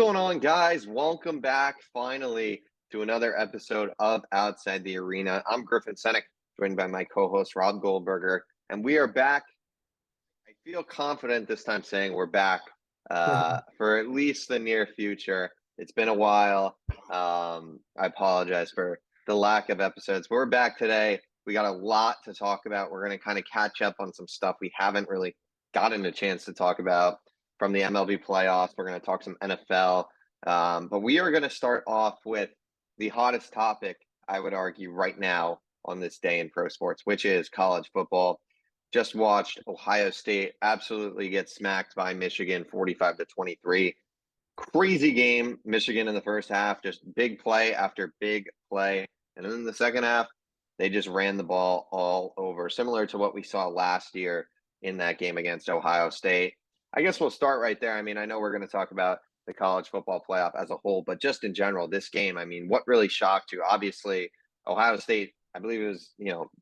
going on, guys? Welcome back finally to another episode of Outside the Arena. I'm Griff and Senek, joined by my co-host Rob Goldberger, and we are back. I feel confident this time saying we're back for at least the near future. It's been a while. I apologize for the lack of episodes, but we're back today. We got a lot to talk about. We're going to kind of catch up on some stuff we haven't really gotten a chance to talk about from the MLB playoffs. We're going to talk some NFL. But we are going to start off with the hottest topic, I would argue, right now on this day in pro sports, which is college football. Just watched Ohio State absolutely get smacked by Michigan 45-23. Crazy game, Michigan in the first half, just big play after big play. And then in the second half, they just ran the ball all over, similar to what we saw last year in that game against Ohio State. I guess we'll start right there. I mean, I know we're going to talk about the college football playoff as a whole, but just in general, this game, I mean, what really shocked you? Obviously, Ohio State, I believe it was,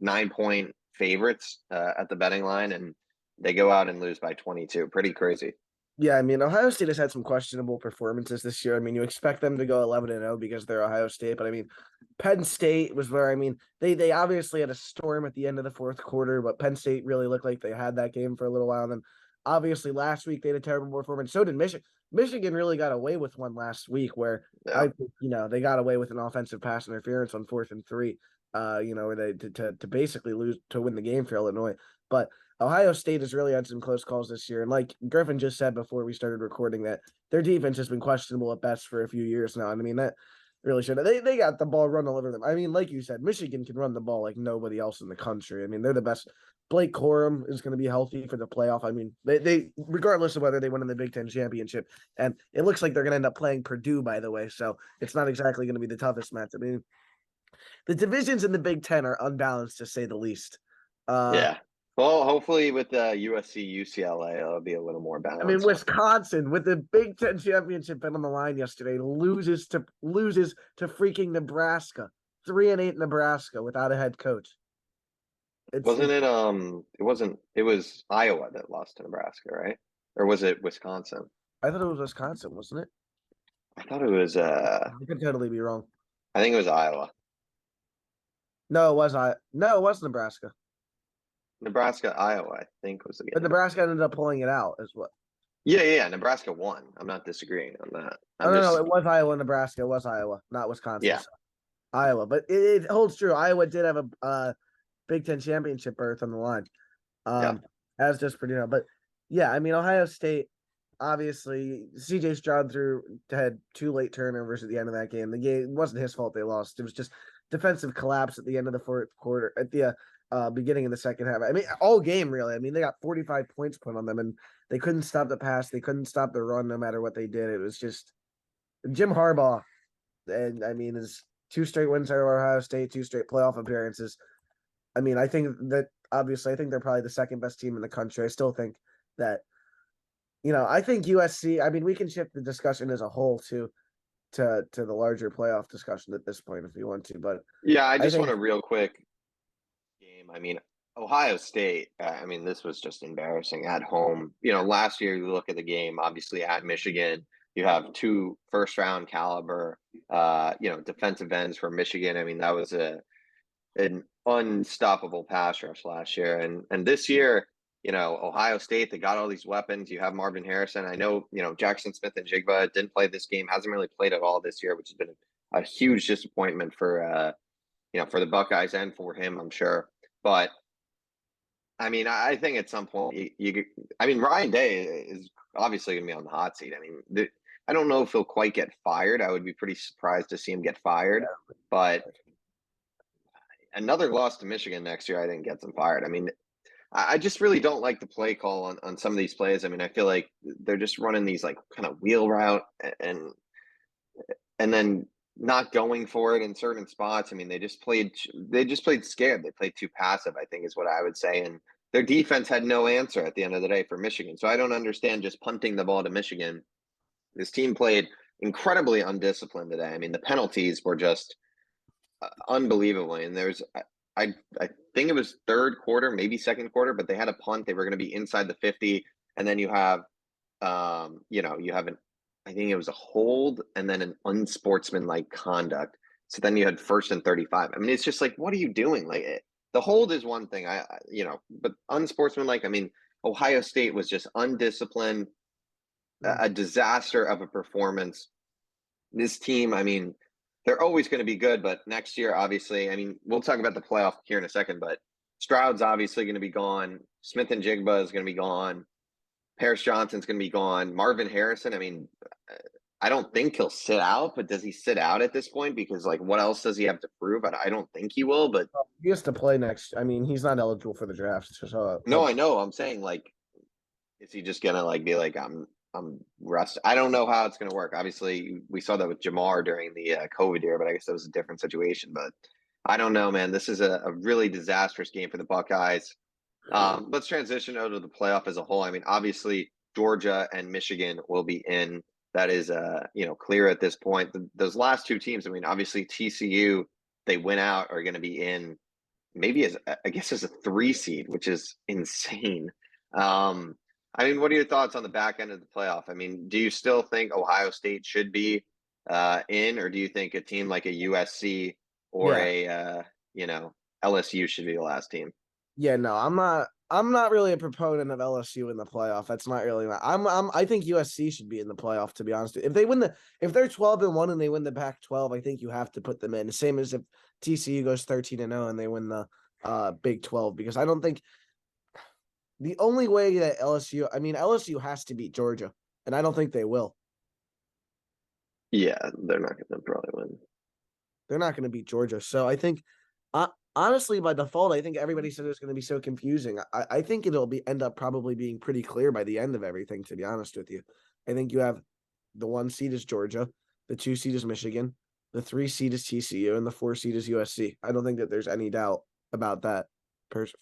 9-point favorites at the betting line, and they go out and lose by 22. Pretty crazy. Yeah, I mean, Ohio State has had some questionable performances this year. I mean, you expect them to go 11-0 because they're Ohio State, but I mean, Penn State was where, I mean, they obviously had a storm at the end of the fourth quarter, but Penn State really looked like they had that game for a little while. And then obviously last week they had a terrible performance. So did Michigan. Michigan really got away with one last week where they got away with an offensive pass interference on 4th and 3. Where they to basically lose to win the game for Illinois. But Ohio State has really had some close calls this year. And like Griffin just said before we started recording, that their defense has been questionable at best for a few years now. And I mean, that really should have. They got the ball run all over them. I mean, like you said, Michigan can run the ball like nobody else in the country. I mean, they're the best. Blake Corum is going to be healthy for the playoff. I mean, they regardless of whether they win in the Big Ten championship, and it looks like they're going to end up playing Purdue, by the way. So it's not exactly going to be the toughest match. I mean, the divisions in the Big Ten are unbalanced, to say the least. Yeah. Well, hopefully with USC, UCLA, it'll be a little more balanced. I mean, Wisconsin, with the Big Ten championship bet on the line yesterday, loses to freaking Nebraska. 3-8 Nebraska without a head coach. It was Iowa that lost to Nebraska, right? Or was it Wisconsin? I thought it was Wisconsin, wasn't it? I thought it was I could totally be wrong. I think it was Iowa. No, it was Nebraska. Nebraska, Iowa, I think was the game. But Nebraska ended up pulling it out as what? Yeah. Nebraska won. I'm not disagreeing on that. No, it was Iowa, Nebraska. It was Iowa, not Wisconsin. Yeah. So. Iowa. But it holds true. Iowa did have a Big Ten championship berth on the line. As just Purdue. But yeah, I mean, Ohio State, obviously, CJ Stroud had 2 late turnovers at the end of that game. The game, it wasn't his fault they lost. It was just defensive collapse at the end of the fourth quarter, at the beginning of the second half. I mean, all game, really. I mean, they got 45 points put on them, and they couldn't stop the pass. They couldn't stop the run no matter what they did. It was just Jim Harbaugh. And, I mean, his 2 straight wins over Ohio State, 2 straight playoff appearances. I mean, I think they're probably the second best team in the country. I still think that, I think USC, I mean, we can shift the discussion as a whole to the larger playoff discussion at this point if you want to. But yeah, I just want a real quick game. I mean, Ohio State, I mean, this was just embarrassing at home. Last year, you look at the game, obviously at Michigan, you have 2 first-round caliber, defensive ends for Michigan. I mean, that was an unstoppable pass rush last year. And this year, Ohio State, they got all these weapons. You have Marvin Harrison. I know, Jackson Smith and Jigba didn't play this game, hasn't really played at all this year, which has been a huge disappointment for the Buckeyes and for him, I'm sure. But I mean, I think at some point Ryan Day is obviously going to be on the hot seat. I mean, I don't know if he'll quite get fired. I would be pretty surprised to see him get fired, but another loss to Michigan next year, I think, gets him fired. I mean, I just really don't like the play call on some of these plays. I mean, I feel like they're just running these like kind of wheel route and then not going for it in certain spots. I mean, they just played scared. They played too passive, I think is what I would say. And their defense had no answer at the end of the day for Michigan. So I don't understand just punting the ball to Michigan. This team played incredibly undisciplined today. I mean, the penalties were just unbelievable. And I think it was third quarter, maybe second quarter, but they had a punt. They were going to be inside the 50. And then you have, you have I think it was a hold and then an unsportsmanlike conduct. So then you had first and 35. I mean, it's just like, what are you doing? Like the hold is one thing, but unsportsmanlike. I mean, Ohio State was just undisciplined, a disaster of a performance. This team, I mean, they're always going to be good, but next year, obviously, I mean, we'll talk about the playoff here in a second, but Stroud's obviously going to be gone. Smith and Jigba is going to be gone. Paris Johnson's going to be gone. Marvin Harrison, I mean, I don't think he'll sit out, but does he sit out at this point? Because, like, what else does he have to prove? I don't think he will, but He has to play next. I mean, he's not eligible for the draft. So, no, I know. I'm saying, like, is he just gonna like be like I'm rust? I don't know how it's gonna work. Obviously, we saw that with Jamar during the COVID year, but I guess that was a different situation. But I don't know, man. This is a really disastrous game for the Buckeyes. Let's transition over to the playoff as a whole. I mean, obviously, Georgia and Michigan will be in. That is, clear at this point. Those last two teams. I mean, obviously TCU, they win out, are going to be in. Maybe as I guess as a 3 seed, which is insane. Um, I mean, what are your thoughts on the back end of the playoff? I mean, do you still think Ohio State should be in, or do you think a team like a USC or yeah, a LSU should be the last team? yeah, no, I'm not. I'm not really a proponent of LSU in the playoff. That's not really my. I think USC should be in the playoff. To be honest, if they're 12-1 and they win the Pac-12, I think you have to put them in. The same as if TCU goes 13-0 and they win the Big 12, because I don't think the only way that LSU has to beat Georgia, and I don't think they will. Yeah, they're not going to probably win. They're not going to beat Georgia. So I think, honestly, by default, I think everybody said it was going to be so confusing. I think it'll end up probably being pretty clear by the end of everything, to be honest with you. I think you have the 1 seed is Georgia, the 2 seed is Michigan, the 3 seed is TCU, and the 4 seed is USC. I don't think that there's any doubt about that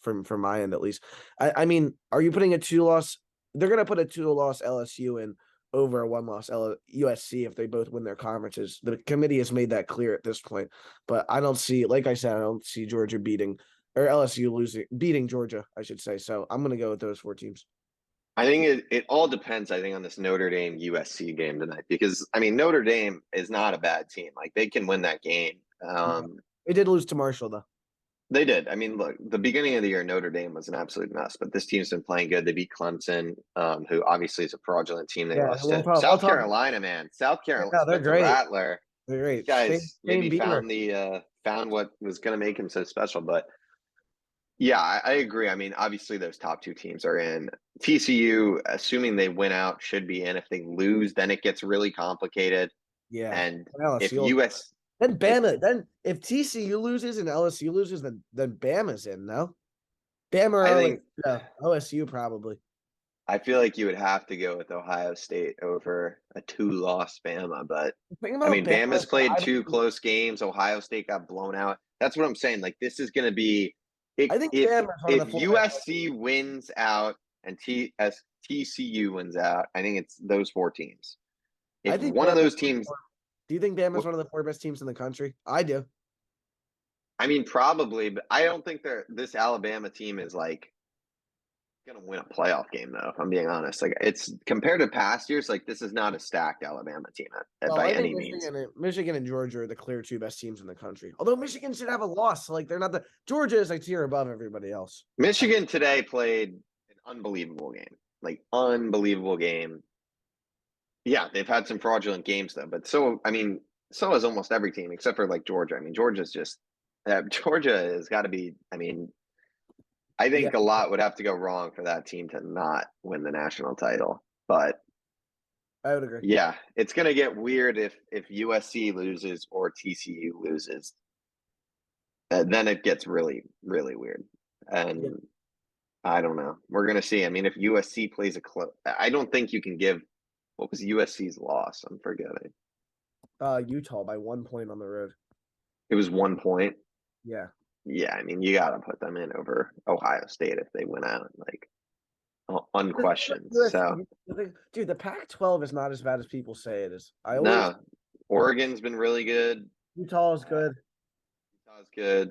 from my end, at least. I mean, are you putting a 2-loss? They're going to put a 2-loss LSU in over a 1-loss USC if they both win their conferences. The committee has made that clear at this point. But I don't see, like I said, I don't see Georgia beating or LSU beating Georgia, I should say. So I'm going to go with those 4 teams. I think it all depends, I think, on this Notre Dame USC game tonight because, I mean, Notre Dame is not a bad team. Like, they can win that game. They did lose to Marshall, though. They did. I mean, look, the beginning of the year, Notre Dame was an absolute mess, but this team's been playing good. They beat Clemson, who obviously is a fraudulent team. They Yeah, lost we'll to talk. South Carolina, man. South Carolina, Yeah, they're Spencer great. Rattler. They're great. These Shane guys maybe Beamer. found what was going to make him so special. But yeah, I agree. I mean, obviously those top 2 teams are in. TCU, assuming they win out, should be in. If they lose, then it gets really complicated. Yeah. And if LSU. US Then if Bama. Then if TCU loses and LSU loses, then Bama's in. No, Bama or I think OSU probably. I feel like you would have to go with Ohio State over a 2-loss Bama, but The thing I about mean, Bama Bama's is that played 2 close games. Ohio State got blown out. That's what I'm saying. Like, this is going to be I think if Bama is one of if the 4 best. USC wins out and TCU wins out, I think it's those 4 teams. I If think one of Bama. those teams, Do you think Bama is one of the 4 best teams in the country? I do. I mean, probably, but I don't think this Alabama team is like going to win a playoff game, though. If I'm being honest, like it's compared to past years, like this is not a stacked Alabama team Well, by I think any means. Michigan and Georgia are the clear 2 best teams in the country. Although Michigan should have a loss, so, like they're not the Georgia is a tier above everybody else. Michigan today played an unbelievable game, like unbelievable game. Yeah, they've had some fraudulent games though, but I mean, so has almost every team except for like Georgia. I mean, Georgia has got to be. I mean, I Yeah, think a lot would have to go wrong for that team to not win the national title. But I would agree. yeah, it's going to get weird if USC loses or TCU loses. Then it gets really, really weird. And Yeah. I don't know. We're going to see. I mean, if USC plays a close, I don't think you can give. What was USC's loss? I'm forgetting. Utah by 1 point on the road. It was 1 point. Yeah. Yeah, I mean, you got to put them in over Ohio State if they win out, like unquestioned. So, Dude, the Pac-12 is not as bad as people say it is. no, Oregon's been really good. Utah is good. Utah's good.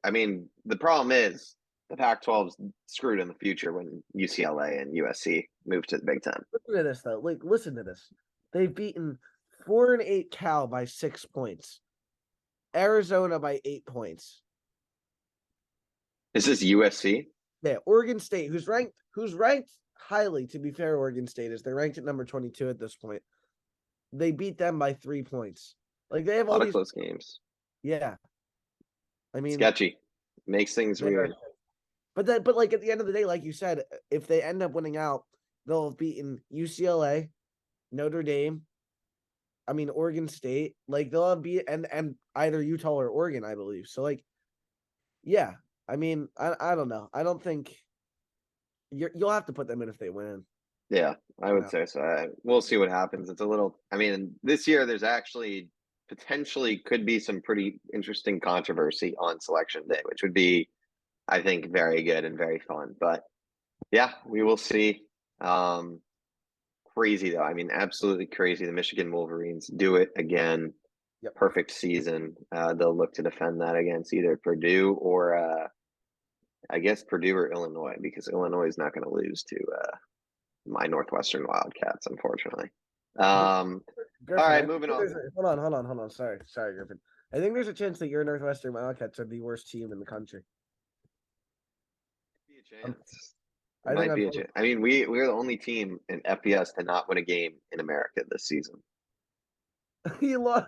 I mean, the problem is the Pac-12's screwed in the future when UCLA and USC move to the Big Ten. Listen to this though. Like, listen to this. They've beaten 4-8 Cal by 6 points. Arizona by 8 points. Is this USC? Yeah, Oregon State, who's ranked highly, to be fair, Oregon State is. They're ranked at number 22 at this point. They beat them by 3 points. Like they have A all lot of these close games. Yeah. I mean, Sketchy. Makes things weird. but like at the end of the day, like you said, if they end up winning out, they'll have beaten UCLA, Notre Dame, Oregon State. Like they'll have and either Utah or Oregon, I believe. So like, yeah. I don't know. I don't think you'll have to put them in if they win. Yeah, I would say so. We'll see what happens. It's a little. This year there's actually potentially could be some pretty interesting controversy on selection day, which would be, I think, very good and very fun. But yeah, we will see. Crazy though. Absolutely crazy. The Michigan Wolverines do it again. Yep. Perfect season. They'll look to defend that against either Purdue or I guess Purdue or Illinois, because Illinois is not going to lose to my Northwestern Wildcats, unfortunately. Griffin, All right, moving on. Hold on. Sorry, Griffin. I think there's a chance that your Northwestern Wildcats are the worst team in the country. Be a chance. I Might think be a chance. We're the only team in FBS to not win a game in America this season. You lost.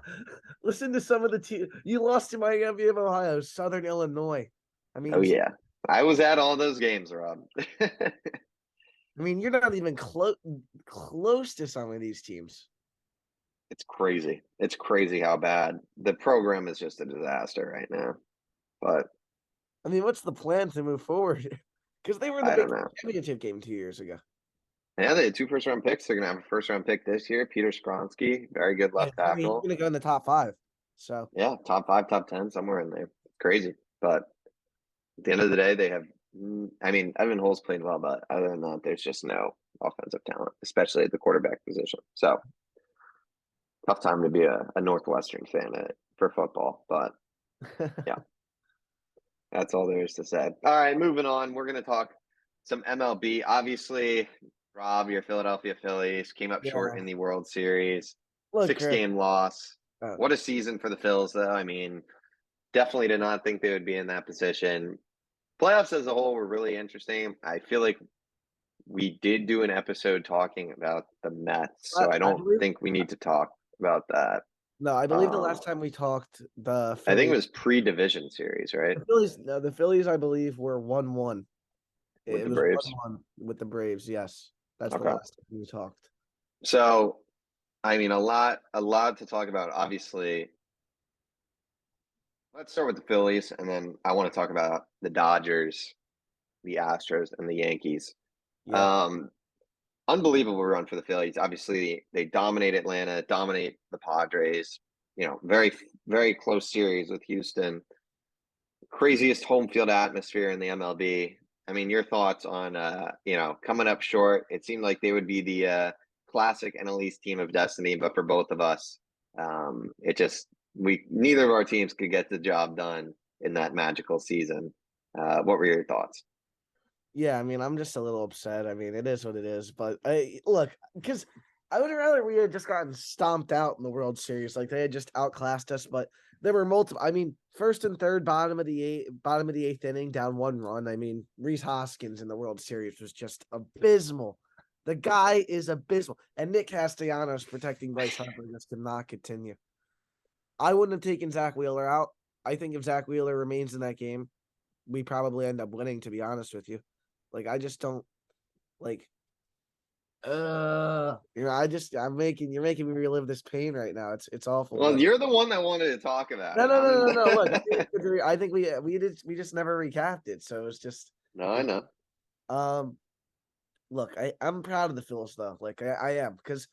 Listen to some of the team. You lost to Miami of Ohio, Southern Illinois. Oh yeah, I was at all those games, Rob. You're not even close to some of these teams. It's crazy. It's crazy how bad the program is. Just a disaster right now. But what's the plan to move forward? Because they were in the Big Championship game 2 years ago. Yeah, they had 2 first-round picks. They're gonna have a first-round pick this year. Peter Skronsky, very good left tackle. He's gonna go in the top 5. So yeah, top 5, top 10, somewhere in there. Crazy, but at the end of the day, they have. Evan Hull's played well, but other than that, there's just no offensive talent, especially at the quarterback position. So tough time to be a Northwestern fan for football, but yeah, that's all there is to say. All right, moving on. We're going to talk some MLB. Obviously, Rob, your Philadelphia Phillies came up short in the World Series. 6-game loss. What a season for the Phils, though. Definitely did not think they would be in that position. Playoffs as a whole were really interesting. I feel like we did do an episode talking about the Mets, so I don't think we need to talk about that. No, I believe the last time we talked, the Phillies, I think it was pre-division series, right? The Phillies, I believe, were 1-1. With the Braves? 1-1 with the Braves, yes. That's okay. The last time we talked. So, a lot to talk about, obviously. Let's start with the Phillies, and then I want to talk about the Dodgers, the Astros, and the Yankees. Yeah. Unbelievable run for the Phillies. Obviously, they dominate Atlanta, dominate the Padres. Very, very close series with Houston. Craziest home field atmosphere in the MLB. Your thoughts on, coming up short? It seemed like they would be the classic NL East team of destiny, but for both of us, neither of our teams could get the job done in that magical season. What were your thoughts? Yeah, I'm just a little upset. It is what it is. But because I would rather we had just gotten stomped out in the World Series. Like they had just outclassed us. But there were multiple. First and third, bottom of the eighth inning, down 1 run. Rhys Hoskins in the World Series was just abysmal. The guy is abysmal. And Nick Castellanos protecting Bryce Harper just cannot continue. I wouldn't have taken Zach Wheeler out. I think if Zach Wheeler remains in that game, we probably end up winning, to be honest with you. I just don't you're making me relive this pain right now. It's awful. Well, you're the one that wanted to talk about it. No. Look, I think we just never recapped it, so it's just. No, I know. Look, I'm proud of the Phillies though. I am, because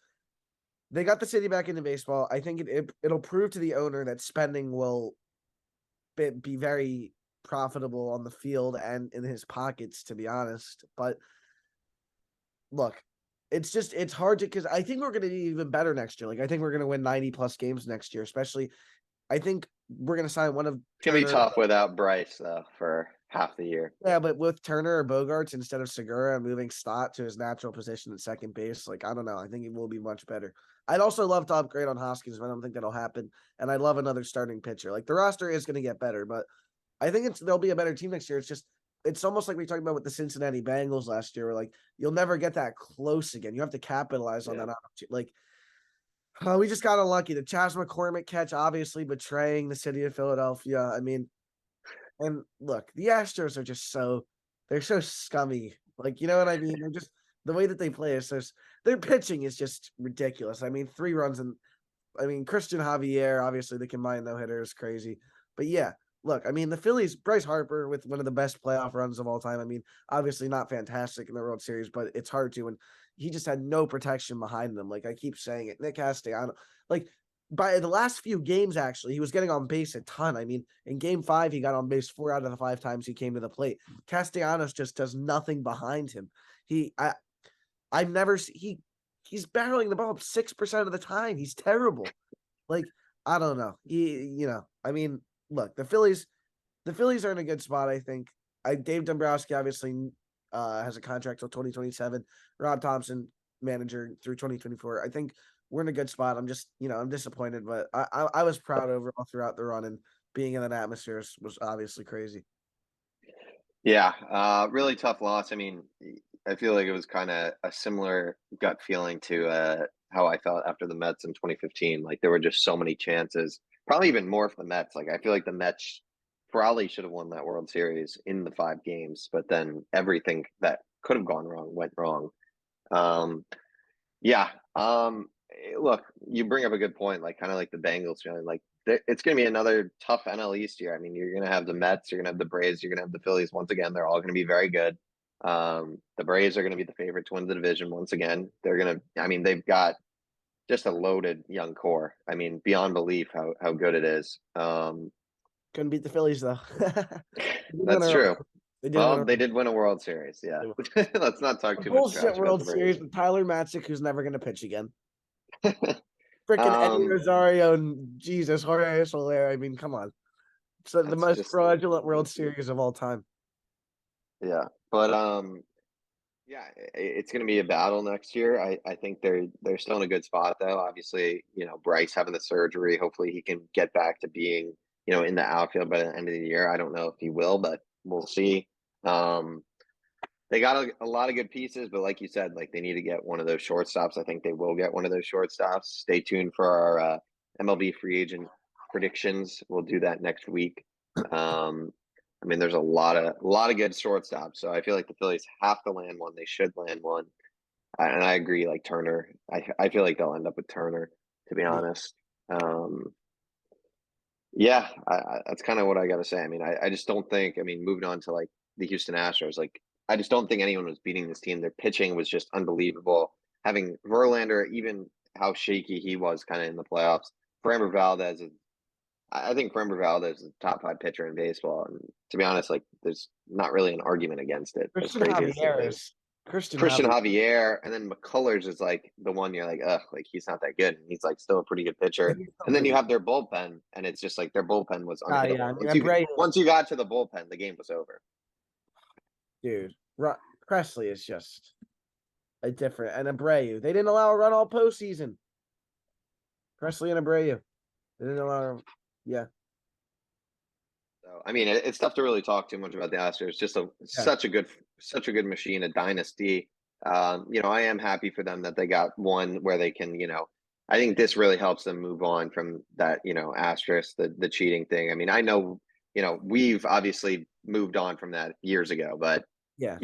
they got the city back into baseball. I think it'll prove to the owner that spending will be very profitable on the field and in his pockets, to be honest. But look, it's hard to, because I think we're going to be even better next year. I think we're going to win 90 plus games next year, especially. I think we're going to sign one of. It's going to be tough without Bryce though for half the year. Yeah, but with Turner or Bogarts instead of Segura, moving Stott to his natural position at second base, I don't know. I think it will be much better. I'd also love to upgrade on Hoskins, but I don't think that'll happen. And I'd love another starting pitcher. Like the roster is going to get better, but I think they'll be a better team next year. It's almost like we talked about with the Cincinnati Bengals last year, where like you'll never get that close again. You have to capitalize on that opportunity. Like we just got unlucky. The Chas McCormick catch, obviously betraying the city of Philadelphia. I mean, and look, the Astros are they're so scummy. Like, you know what I mean? They're just the way that they play is their pitching is just ridiculous. I mean, 3 runs and Christian Javier, obviously the combined no hitter is crazy. But yeah, look, I mean, the Phillies, Bryce Harper with one of the best playoff runs of all time. I mean, obviously not fantastic in the World Series, but it's hard to. And he just had no protection behind them. Like I keep saying it. Nick Castellanos, like by the last few games, actually, he was getting on base a ton. I mean, in game 5, he got on base 4 out of the 5 times he came to the plate. Castellanos just does nothing behind him. I've never he's barreling the ball up 6% of the time. He's terrible. Like, I don't know. I mean, look, the Phillies are in a good spot, I think. Dave Dombrowski obviously has a contract till 2027. Rob Thompson, manager through 2024. I think we're in a good spot. I'm just, I'm disappointed, but I was proud overall throughout the run, and being in that atmosphere was obviously crazy. Yeah, really tough loss. I mean, I feel like it was kind of a similar gut feeling to how I felt after the Mets in 2015. Like there were just so many chances, probably even more for the Mets. Like I feel like the Mets probably should have won that World Series in the 5 games, but then everything that could have gone wrong went wrong. Um, yeah. Look, you bring up a good point, like kind of like the Bengals feeling. Like it's going to be another tough NL East year. I mean, you're going to have the Mets, you're going to have the Braves, you're going to have the Phillies. Once again, they're all going to be very good. The Braves are going to be the favorite to win the division once again. I mean, they've got just a loaded young core. I mean, beyond belief how good it is. Couldn't beat the Phillies though. That's true. They did Well, they did win a World Series. Yeah. Let's not talk too much bullshit trash about World the Series Braves. with Tyler Matzik, who's never going to pitch again. Freaking Eddie um, Rosario and Jesus Jorge Soler. I mean, come on. So the that's most just fraudulent World Series of all time. yeah. But yeah, it's going to be a battle next year. I think they're still in a good spot though. Obviously, Bryce having the surgery. Hopefully, he can get back to being in the outfield by the end of the year. I don't know if he will, but we'll see. They got a lot of good pieces, but like you said, like they need to get one of those shortstops. I think they will get one of those shortstops. Stay tuned for our MLB free agent predictions. We'll do that next week. I mean, there's a lot of good shortstops, so I feel like the Phillies have to land one. They should land one, and I agree. Like Turner, I feel like they'll end up with Turner, to be honest. Yeah, that's kind of what I got to say. I mean, I just don't think. I mean, moving on to like the Houston Astros, like I just don't think anyone was beating this team. Their pitching was just unbelievable. Having Verlander, even how shaky he was, kind of in the playoffs. Framber Valdez is I think Framber Valdez is the top 5 pitcher in baseball, and to be honest, like there's not really an argument against it. As Christian crazy as it Javier is, is Christian Christian Javier. Javier, and then McCullers is like the one you're like, ugh, like he's not that good, and he's like still a pretty good pitcher. And then you have their bullpen, and it's just like their bullpen was Yeah. I unhittable. mean, Abreu, Once you got to the bullpen, the game was over. dude, Presley is just a different. And Abreu, they didn't allow a run all postseason. Presley and Abreu, they didn't allow. Yeah. So I mean, it's tough to really talk too much about the Astros. Just such a good machine, a dynasty. I am happy for them that they got one where they can, I think this really helps them move on from that, asterisk, the cheating thing. I mean, I know, we've obviously moved on from that years ago, but Yeah.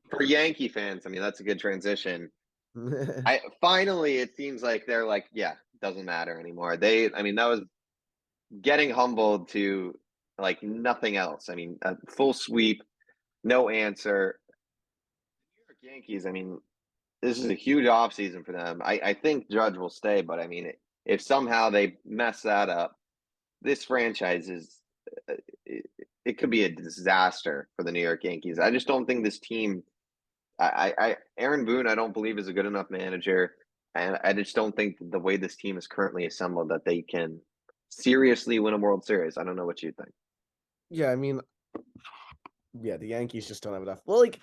For Yankee fans, I mean, that's a good transition. I finally, it seems like they're like, yeah, doesn't matter anymore. I mean, that was getting humbled to like nothing else. I mean, a full sweep, no answer. New York Yankees, I mean, this is a huge offseason for them. I think Judge will stay, but I mean, if somehow they mess that up, this franchise is it could be a disaster for the New York Yankees. I just don't think this team. Aaron Boone, I don't believe is a good enough manager, and I just don't think the way this team is currently assembled that they can seriously win a World Series. I don't know what you think. Yeah, I mean, yeah, the Yankees just don't have enough. Well, like,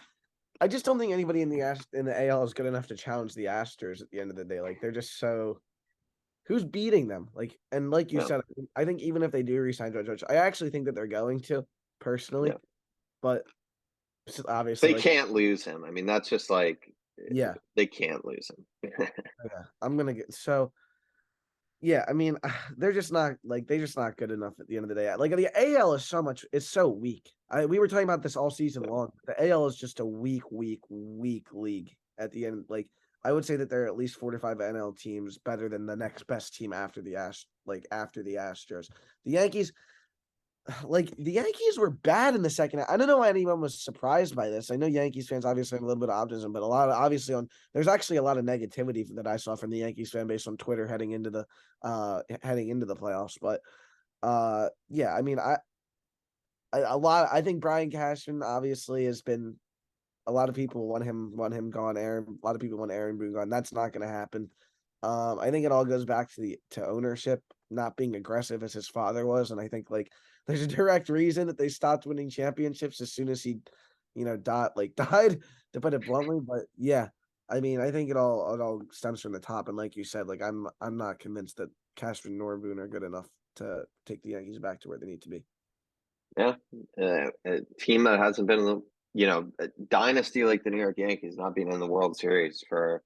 I just don't think anybody in the AL is good enough to challenge the Astros at the end of the day. Like, they're just so who's beating them? And like you Yeah, said, I think even if they do resign Judge, I actually think that they're going to personally, yeah. but obviously, They like, can't lose him. I mean, that's just like yeah, they can't lose him. yeah, I'm gonna get so. Yeah, I mean, they're just not they're just not good enough at the end of the day. Like the AL is it's so weak. We were talking about this all season long. The AL is just a weak league at the end. Like I would say that there are at least 4 to 5 NL teams better than the next best team after after the Astros. The Yankees, the Yankees were bad in the second half. I don't know why anyone was surprised by this. I know Yankees fans obviously have a little bit of optimism, but a lot of obviously on there's actually a lot of negativity that I saw from the Yankees fan base on Twitter heading into the playoffs. But yeah, I mean I think Brian Cashman obviously has been a lot of people want him gone. A lot of people want Aaron Boone gone. That's not going to happen. I think it all goes back to ownership not being aggressive as his father was, and I think there's a direct reason that they stopped winning championships as soon as he, died to put it bluntly. But yeah, I mean, I think it all stems from the top, and like you said, I'm not convinced that Cashman nor Boone are good enough to take the Yankees back to where they need to be. Yeah, a team that hasn't been in a dynasty like the New York Yankees, not being in the World Series for,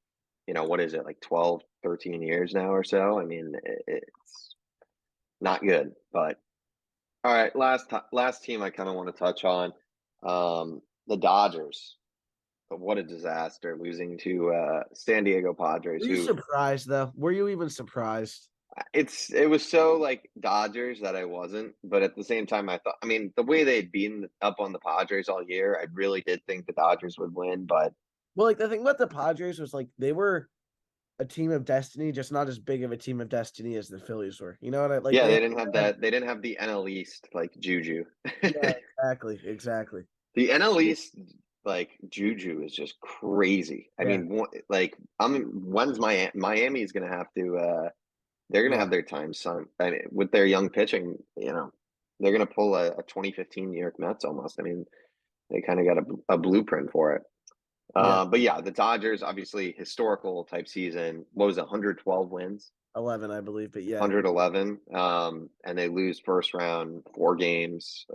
what is it, like 12, 13 years now or so. I mean, it's not good. But all right, last team I kind of want to touch on, the Dodgers. But what a disaster losing to San Diego Padres, Were you who surprised though? Were you even surprised? it was so like Dodgers that I wasn't, but at the same time I thought, I mean, the way they'd been up on the Padres all year, I really did think the Dodgers would win, but Well, the thing about the Padres was they were a team of destiny, just not as big of a team of destiny as the Phillies were. You know what I like? yeah, they didn't have the NL East like Juju. Yeah, exactly. The NL East like Juju is just crazy. I Yeah, mean, like when's Miami is going to have to they're going to yeah, have their time son. I mean, with their young pitching, they're going to pull a 2015 New York Mets almost. I mean, they kind of got a blueprint for it. yeah. But yeah, the Dodgers obviously historical type season. What was it, 112 wins, 11, I believe, but yeah, 111, and they lose first round 4 games.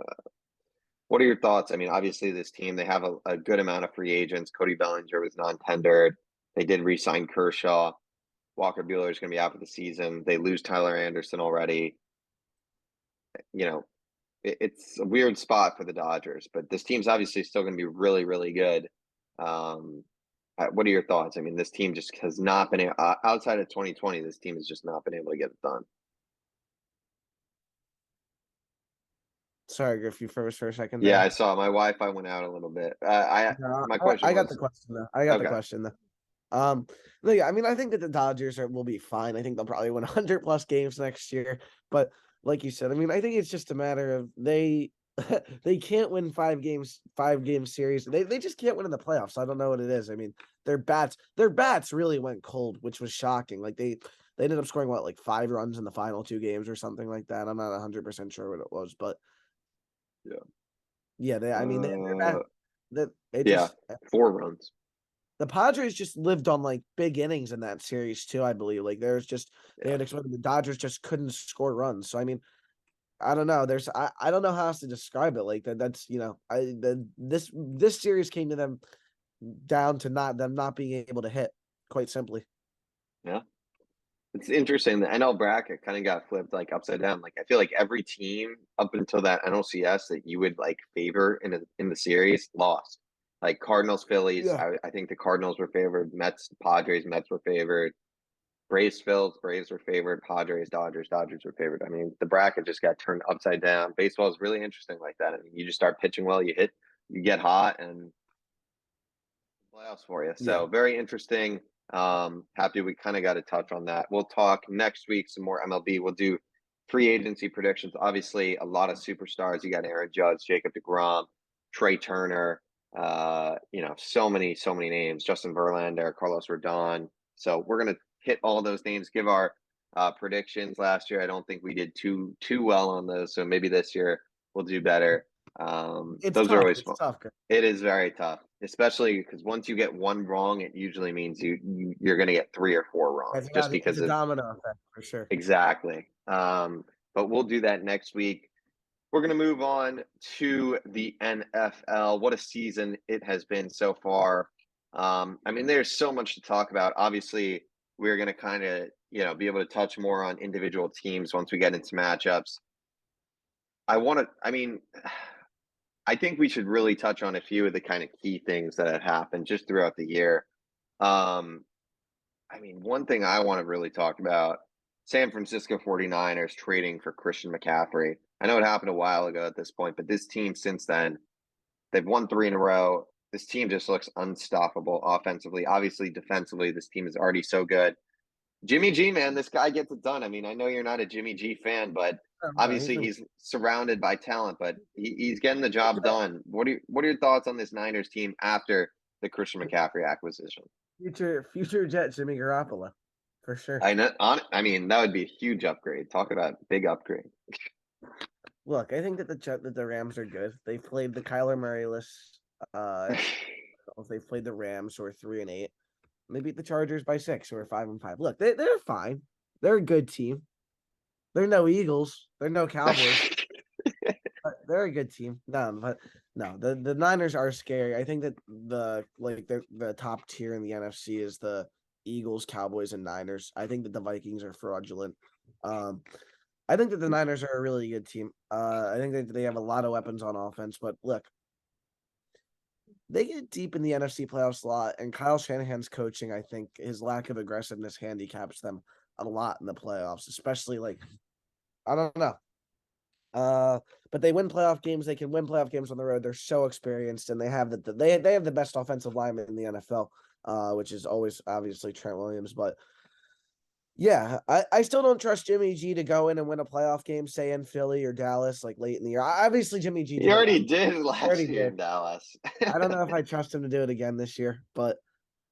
What are your thoughts? I mean, obviously this team they have a good amount of free agents. Cody Bellinger was non-tendered. They did re-sign Kershaw. Walker Buehler is going to be out for the season. They lose Tyler Anderson already. You know, it's a weird spot for the Dodgers, but this team's obviously still going to be really, really good. Um, what are your thoughts? I mean, this team just has not been outside of 2020. This team has just not been able to get it done. sorry, Griff, you froze for a second Yeah, there. I saw my Wi-Fi went out a little bit. I No, my question I got the was question though. I got the okay. question though. No, yeah, I mean, I think that the Dodgers will be fine. I think they'll probably win 100 plus games next year. But like you said, I mean, I think it's just a matter of they can't win 5 game series. They just can't win in the playoffs. I don't know what it is. I mean, their bats really went cold, which was shocking. They ended up scoring 5 runs in the final 2 games or something like that. I'm not 100% sure what it was, but Yeah. yeah, I mean, they're bad. That it Yeah, just 4 runs. the Padres just lived on big innings in that series too, I believe. There's just they Yeah. had exploded. The Dodgers just couldn't score runs. So I mean, I don't know. I don't know how else to describe it. That's this series came to them down to not being able to hit, quite simply. Yeah. It's interesting. The NL bracket kind of got flipped upside down. Like I feel like every team up until that NLCS that you would favor in the series lost. Like Cardinals, Phillies. Yeah. I think the Cardinals were favored. Mets, Padres, Mets were favored. Braves, Phils, Braves were favored. Padres, Dodgers, Dodgers were favored. I mean, the bracket just got turned upside down. Baseball is really interesting like that. I mean, you just start pitching well, you get hot, and playoffs for you. Yeah. So very interesting. Happy we kind of got to touch on that. We'll talk next week some more MLB. We'll do free agency predictions. Obviously, a lot of superstars. You got Aaron Judge, Jacob DeGrom, Trey Turner. So many names. Justin Verlander, Carlos Rodon. So we're gonna hit all those names. Give our predictions. Last year, I don't think we did too well on those. So maybe this year we'll do better. It's Those are tough. always It's fun. tough. It is very tough, especially because once you get one wrong, it usually means you're going to get 3 or 4 wrong just It's because a of domino effect for sure. exactly. But we'll do that next week. We're going to move on to the NFL. What a season it has been so far. I mean, there's so much to talk about. Obviously, we're going to kind of, be able to touch more on individual teams once we get into matchups. I mean, I think we should really touch on a few of the kind of key things that have happened just throughout the year. Um, I mean, one thing I want to really talk about, San Francisco 49ers trading for Christian McCaffrey. I know it happened a while ago at this point, but this team since then, they've won 3 in a row. This team just looks unstoppable offensively. Obviously, defensively, this team is already so good. Jimmy G, man, this guy gets it done. I mean, I know you're not a Jimmy G fan, but No, he's obviously a he's surrounded by talent, but he's getting the job done. What are your thoughts on this Niners team after the Christian McCaffrey acquisition? future Jet Jimmy Garoppolo, for sure. I mean, that would be a huge upgrade. Talk about big upgrade. Look, I think that the Rams are good. They played the Kyler Murray-less. They played the Rams, who are 3-8. They beat the Chargers by 6, who are 5-5. Look, they're fine. They're a good team. They're no Eagles. They're no Cowboys. But they're a good team. No, the Niners are scary. I think that the top tier in the NFC is the Eagles, Cowboys, and Niners. I think that the Vikings are fraudulent. I think that the Niners are a really good team. I think that they have a lot of weapons on offense, but look, they get deep in the NFC playoff slot, and Kyle Shanahan's coaching, I think his lack of aggressiveness handicaps them a lot in the playoffs, especially I don't know. But they win playoff games. They can win playoff games on the road. They're so experienced, and they have they have the best offensive lineman in the NFL, which is always obviously Trent Williams. But yeah, I still don't trust Jimmy G to go in and win a playoff game, say in Philly or Dallas, like late in the year. Obviously, Jimmy G He did it last. already did He last already year did. in Dallas. I don't know if I trust him to do it again this year, but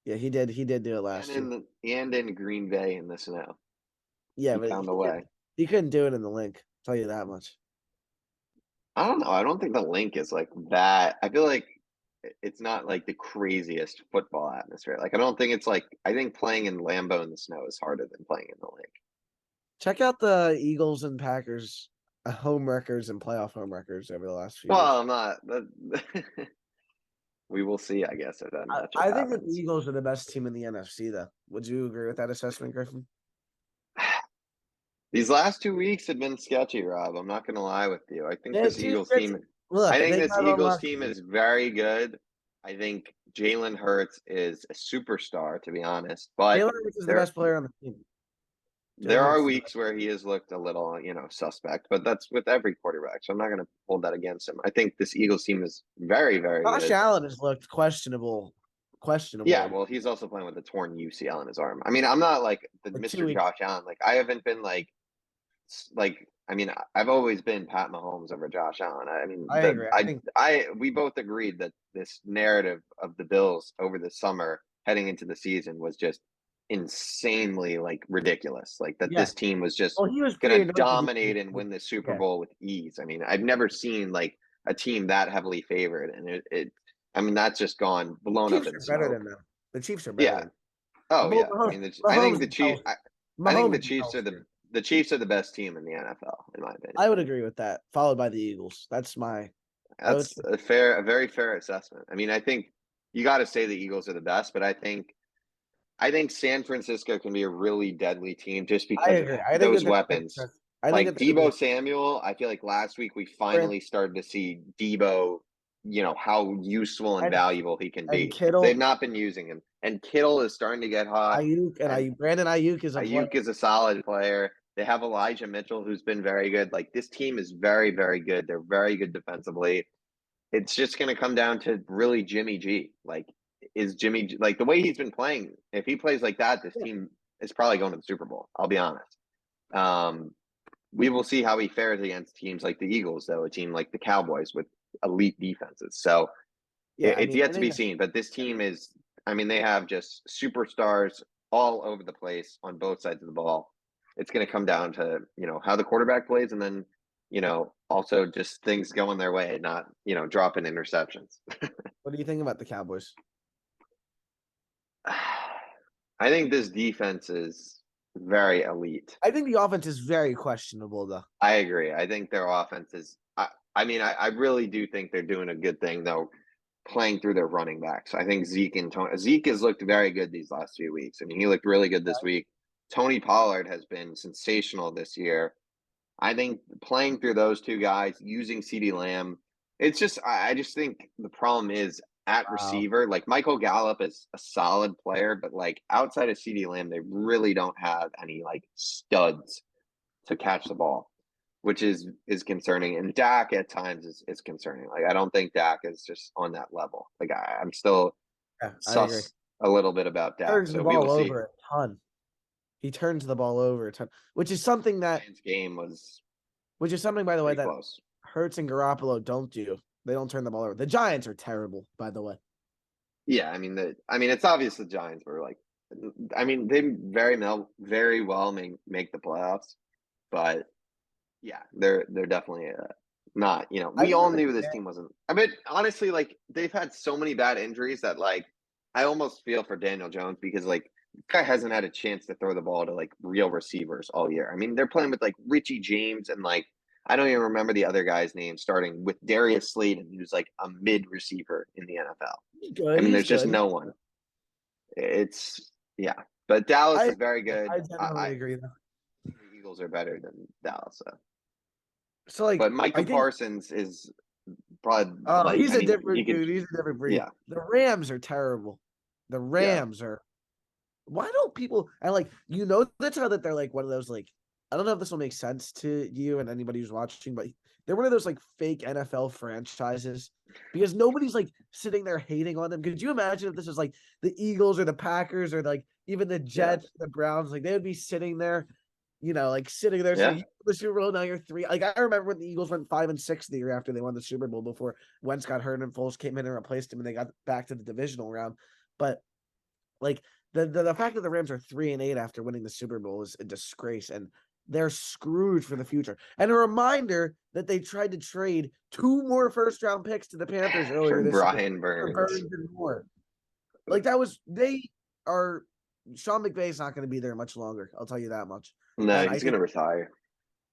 yeah, he did. He did do it and last year. in Green Bay in the snow. Yeah, He but found a way. he couldn't do it in the link. I'll tell you that much. I don't know. I don't think the link is like that. I feel like it's not like the craziest football atmosphere. Like I don't think it's like I think playing in Lambeau in the snow is harder than playing in the link. Check out the Eagles and Packers home records and playoff home records over the last few years. Well, I'm not. We will see, I guess, if that matchup I think that the happens. Eagles are the best team in the NFC, though. Would you agree with that assessment, Griffin? These last 2 weeks have been sketchy, Rob. I'm not going to lie with you. Look, I think they this got Eagles unlucky. team is very good. I think Jalen Hurts is a superstar, to be honest. But Jalen Hurts is the there, best player on the team. there are weeks where he has looked a little, suspect. But that's with every quarterback, so I'm not going to hold that against him. I think this Eagles team is very, very Josh good. Allen has looked questionable. Yeah, well, he's also playing with a torn UCL in his arm. I mean, I'm not like the Mr. Josh Allen. Like, I haven't been like I mean, I've always been Pat Mahomes over Josh Allen. I mean, I agree. we both agreed that this narrative of the Bills over the summer heading into the season was just insanely like ridiculous. Like that this team was just he was going to dominate and win the Super Bowl with ease. I mean, I've never seen like a team that heavily favored, and I mean, that's just gone blown up in smoke. Better than them. The Chiefs are better. Yeah. Oh yeah. I mean, I think the Chiefs. I think the Chiefs are the best team in the NFL, in my opinion. I would agree with that. Followed by the Eagles. That's a very fair assessment. I mean, I think you got to say the Eagles are the best, but I think San Francisco can be a really deadly team just because of those weapons. Like Deebo Samuel, I feel like last week we finally started to see Deebo, how useful and valuable he can be. They've not been using him. And Kittle is starting to get hot. Brandon Ayuk is a solid player. They have Elijah Mitchell, who's been very good. Like this team is very, very good. They're very good defensively. It's just going to come down to really Jimmy G. Like, is Jimmy like the way he's been playing? If he plays like that, this team is probably going to the Super Bowl. I'll be honest. We will see how he fares against teams like the Eagles, though, a team like the Cowboys with elite defenses. So it's yet to be seen. But this team is, I mean, they have just superstars all over the place on both sides of the ball. It's going to come down to, how the quarterback plays and then also just things going their way, not, dropping interceptions. What do you think about the Cowboys? I think this defense is very elite. I think the offense is very questionable, though. I agree. I think their offense is. I really do think they're doing a good thing though, playing through their running backs. I think Zeke has looked very good these last few weeks. I mean, he looked really good this week. Tony Pollard has been sensational this year. I think playing through those two guys, using CeeDee Lamb, it's just I just think the problem is at Wow. receiver. Like Michael Gallup is a solid player, but like outside of CeeDee Lamb, they really don't have any like studs to catch the ball, which is concerning. And Dak at times is concerning. Like I don't think Dak is just on that level. Like I'm still Yeah, I agree. sus a little bit about Dak. Turns the So we will ball see. over a ton. He turns the ball over a ton, which is something that, Giants game was by the way, pretty that close. Hurts and Garoppolo don't do. They don't turn the ball over. The Giants are terrible, by the way. Yeah, it's obvious the Giants were like, they very well may make the playoffs, but yeah, they're definitely not. I We think all with the knew this team wasn't. I mean, honestly, like they've had so many bad injuries that like I almost feel for Daniel Jones because like this guy hasn't had a chance to throw the ball to like real receivers all year. I mean, they're playing with like Richie James and like I don't even remember the other guy's name, starting with Darius Slayton, who's like a mid receiver in the NFL. he's I good. mean, He's there's just good. no one. It's yeah, but Dallas I is very good. I generally agree though. The Eagles are better than Dallas, so. So like But Micah I think Parsons is probably oh like he's I a mean he different could dude. He's a different breed. yeah The Rams are terrible. The yeah Rams are why don't people and like that's how that they're like one of those like I don't know if this will make sense to you and anybody who's watching, but they're one of those like fake NFL franchises because nobody's like sitting there hating on them. Could you imagine if this was like the Eagles or the Packers or like even the Jets, yes the Browns, like they would be sitting there, like sitting there saying yeah you won the Super Bowl, now you're three. Like I remember when the Eagles went 5-6 the year after they won the Super Bowl before Wentz got hurt and Foles came in and replaced him and they got back to the divisional round. But like the fact that the Rams are 3-8 after winning the Super Bowl is a disgrace, and they're screwed for the future. And a reminder that they tried to trade 2 more first round picks to the Panthers for earlier this year Brian for Burns. Burns and more. Like that was they are Sean McVay's not going to be there much longer. I'll tell you that much. No, And he's gonna retire.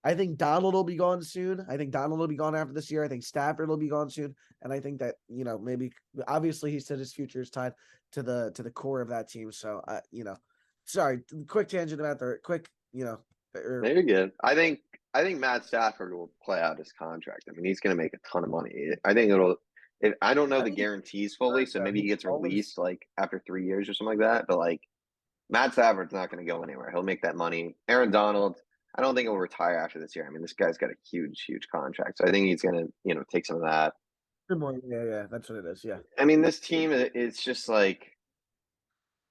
I think Donald will be gone soon. I think Donald will be gone after this year. I think Stafford will be gone soon. And I think that, maybe obviously he said his future is tied to the core of that team. So sorry, quick tangent about the quick, or Very good. I think Matt Stafford will play out his contract. I mean, he's gonna make a ton of money. I think it'll. I don't know I the think guarantees fully, so maybe he he's gets always released like after 3 years or something like that. But like Matt Stafford's not going to go anywhere. He'll make that money. Aaron Donald, I don't think he'll retire after this year. I mean, this guy's got a huge, huge contract, so I think he's going to, take some of that. more. Yeah, that's what it is. Yeah. I mean, this team is just like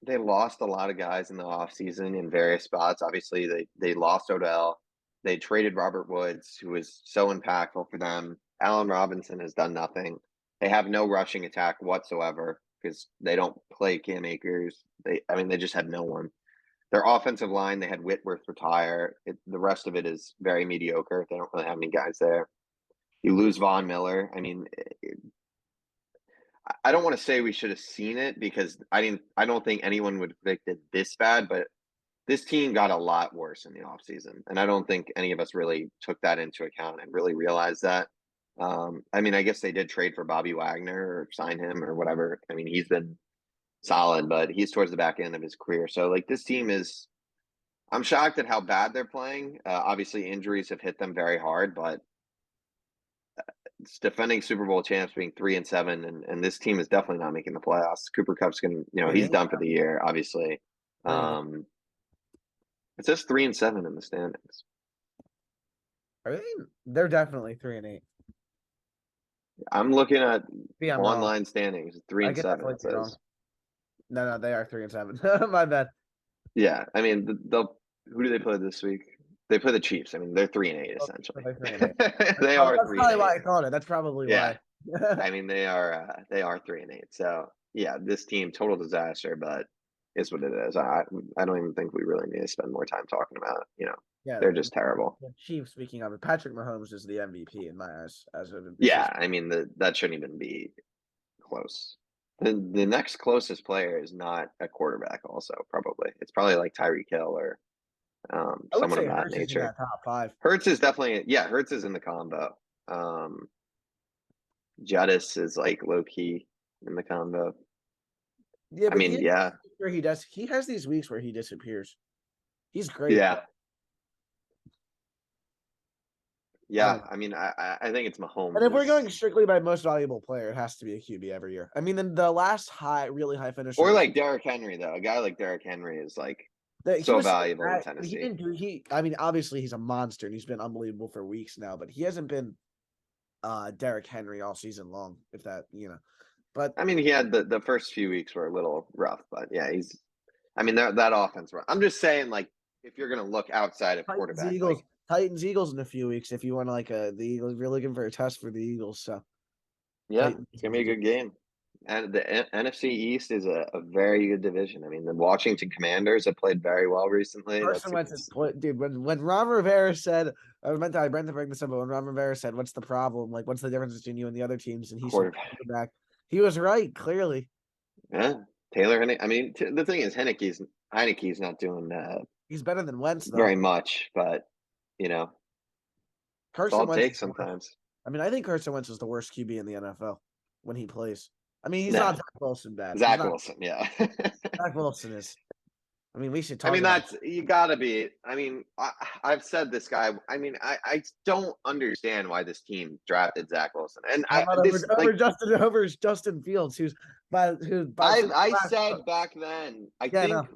they lost a lot of guys in the offseason in various spots. Obviously, they lost Odell. They traded Robert Woods, who was so impactful for them. Allen Robinson has done nothing. They have no rushing attack whatsoever because they don't play Cam Akers. They just had no one. Their offensive line, they had Whitworth retire. The rest of it is very mediocre. They don't really have any guys there. You lose Von Miller. I mean, I don't want to say we should have seen it because I don't think anyone would predict it this bad, but this team got a lot worse in the offseason. And I don't think any of us really took that into account and really realized that. I guess they did trade for Bobby Wagner or sign him or whatever. I mean, he's been solid, but he's towards the back end of his career. So like this team is I'm shocked at how bad they're playing. Obviously, injuries have hit them very hard, but it's defending Super Bowl champs being 3-7, and this team is definitely not making the playoffs. Cooper Cup's he's 3-8. done for the year, obviously. 3-8. It says 3-7 in the standings. They're definitely 3-8. I'm looking at Yeah, I'm wrong. online standings, I 3-7. get definitely It wrong. says. No, they are 3-7. My bad. Yeah, I mean, who do they play this week? They play the Chiefs. I mean, they're 3-8 essentially. They're 3-8. They are That's three and probably eight. why I called it. That's probably Yeah, why. I mean they are 3-8. So yeah, this team total disaster, but it's what it is. I don't even think we really need to spend more time talking about it. Yeah, They're just terrible. the Chiefs. Speaking of it, Patrick Mahomes is the MVP in my eyes as of this Yeah, season. I mean that shouldn't even be close. The next closest player is not a quarterback. Also, probably it's probably like Tyreek Hill or I would someone say of that Hurts is in nature. that top five. Hurts is definitely Hurts is in the combo. Um, Jettis is like low key in the combo. Yeah, I but mean, yeah, where he does. He has these weeks where he disappears. He's great, yeah, but I yeah. don't know. I mean, I think it's And Mahomes if we're going is strictly by most valuable player, it has to be a QB every year. I mean, then the last really high finisher or was like Derrick Henry though. A guy like Derrick Henry is like he so was valuable in he Tennessee. didn't do he. I mean, obviously he's a monster and he's been unbelievable for weeks now, but he hasn't been Derrick Henry all season long. If that but I mean, he had the first few weeks were a little rough, but yeah, he's. I mean, that offense. I'm just saying, like, if you're gonna look outside of Titans quarterback, Eagles like, Titans Eagles in a few weeks if you want like the Eagles. If you're looking for a test for the Eagles, so yeah, Titans. it's gonna be a good game. And the NFC East is a very good division. I mean, the Washington Commanders have played very well recently. Carson Wentz is dude. When Ron Rivera said, I meant to bring this up, but when Ron Rivera said, "What's the problem? Like, what's the difference between you and the other teams?" and he said, quarterback. "Quarterback." He was right, clearly. Yeah, Taylor Henneke. I mean, the thing is, Heineke's not doing He's better than Wentz, though. very much, but you know, it's all Carson it Wentz takes is the worst. sometimes. I mean, I think Carson Wentz is the worst QB in the NFL when he plays. I mean, he's not No, Zach Wilson bad. He's Zach not. Wilson. Yeah. Zach Wilson is. I mean, we should I talk mean, about. that's you gotta be. I mean, I've said this guy. I mean, I don't understand why this team drafted Zach Wilson, and How about this like over Justin Fields, who's by since the I last. said back then. I Yeah, think no,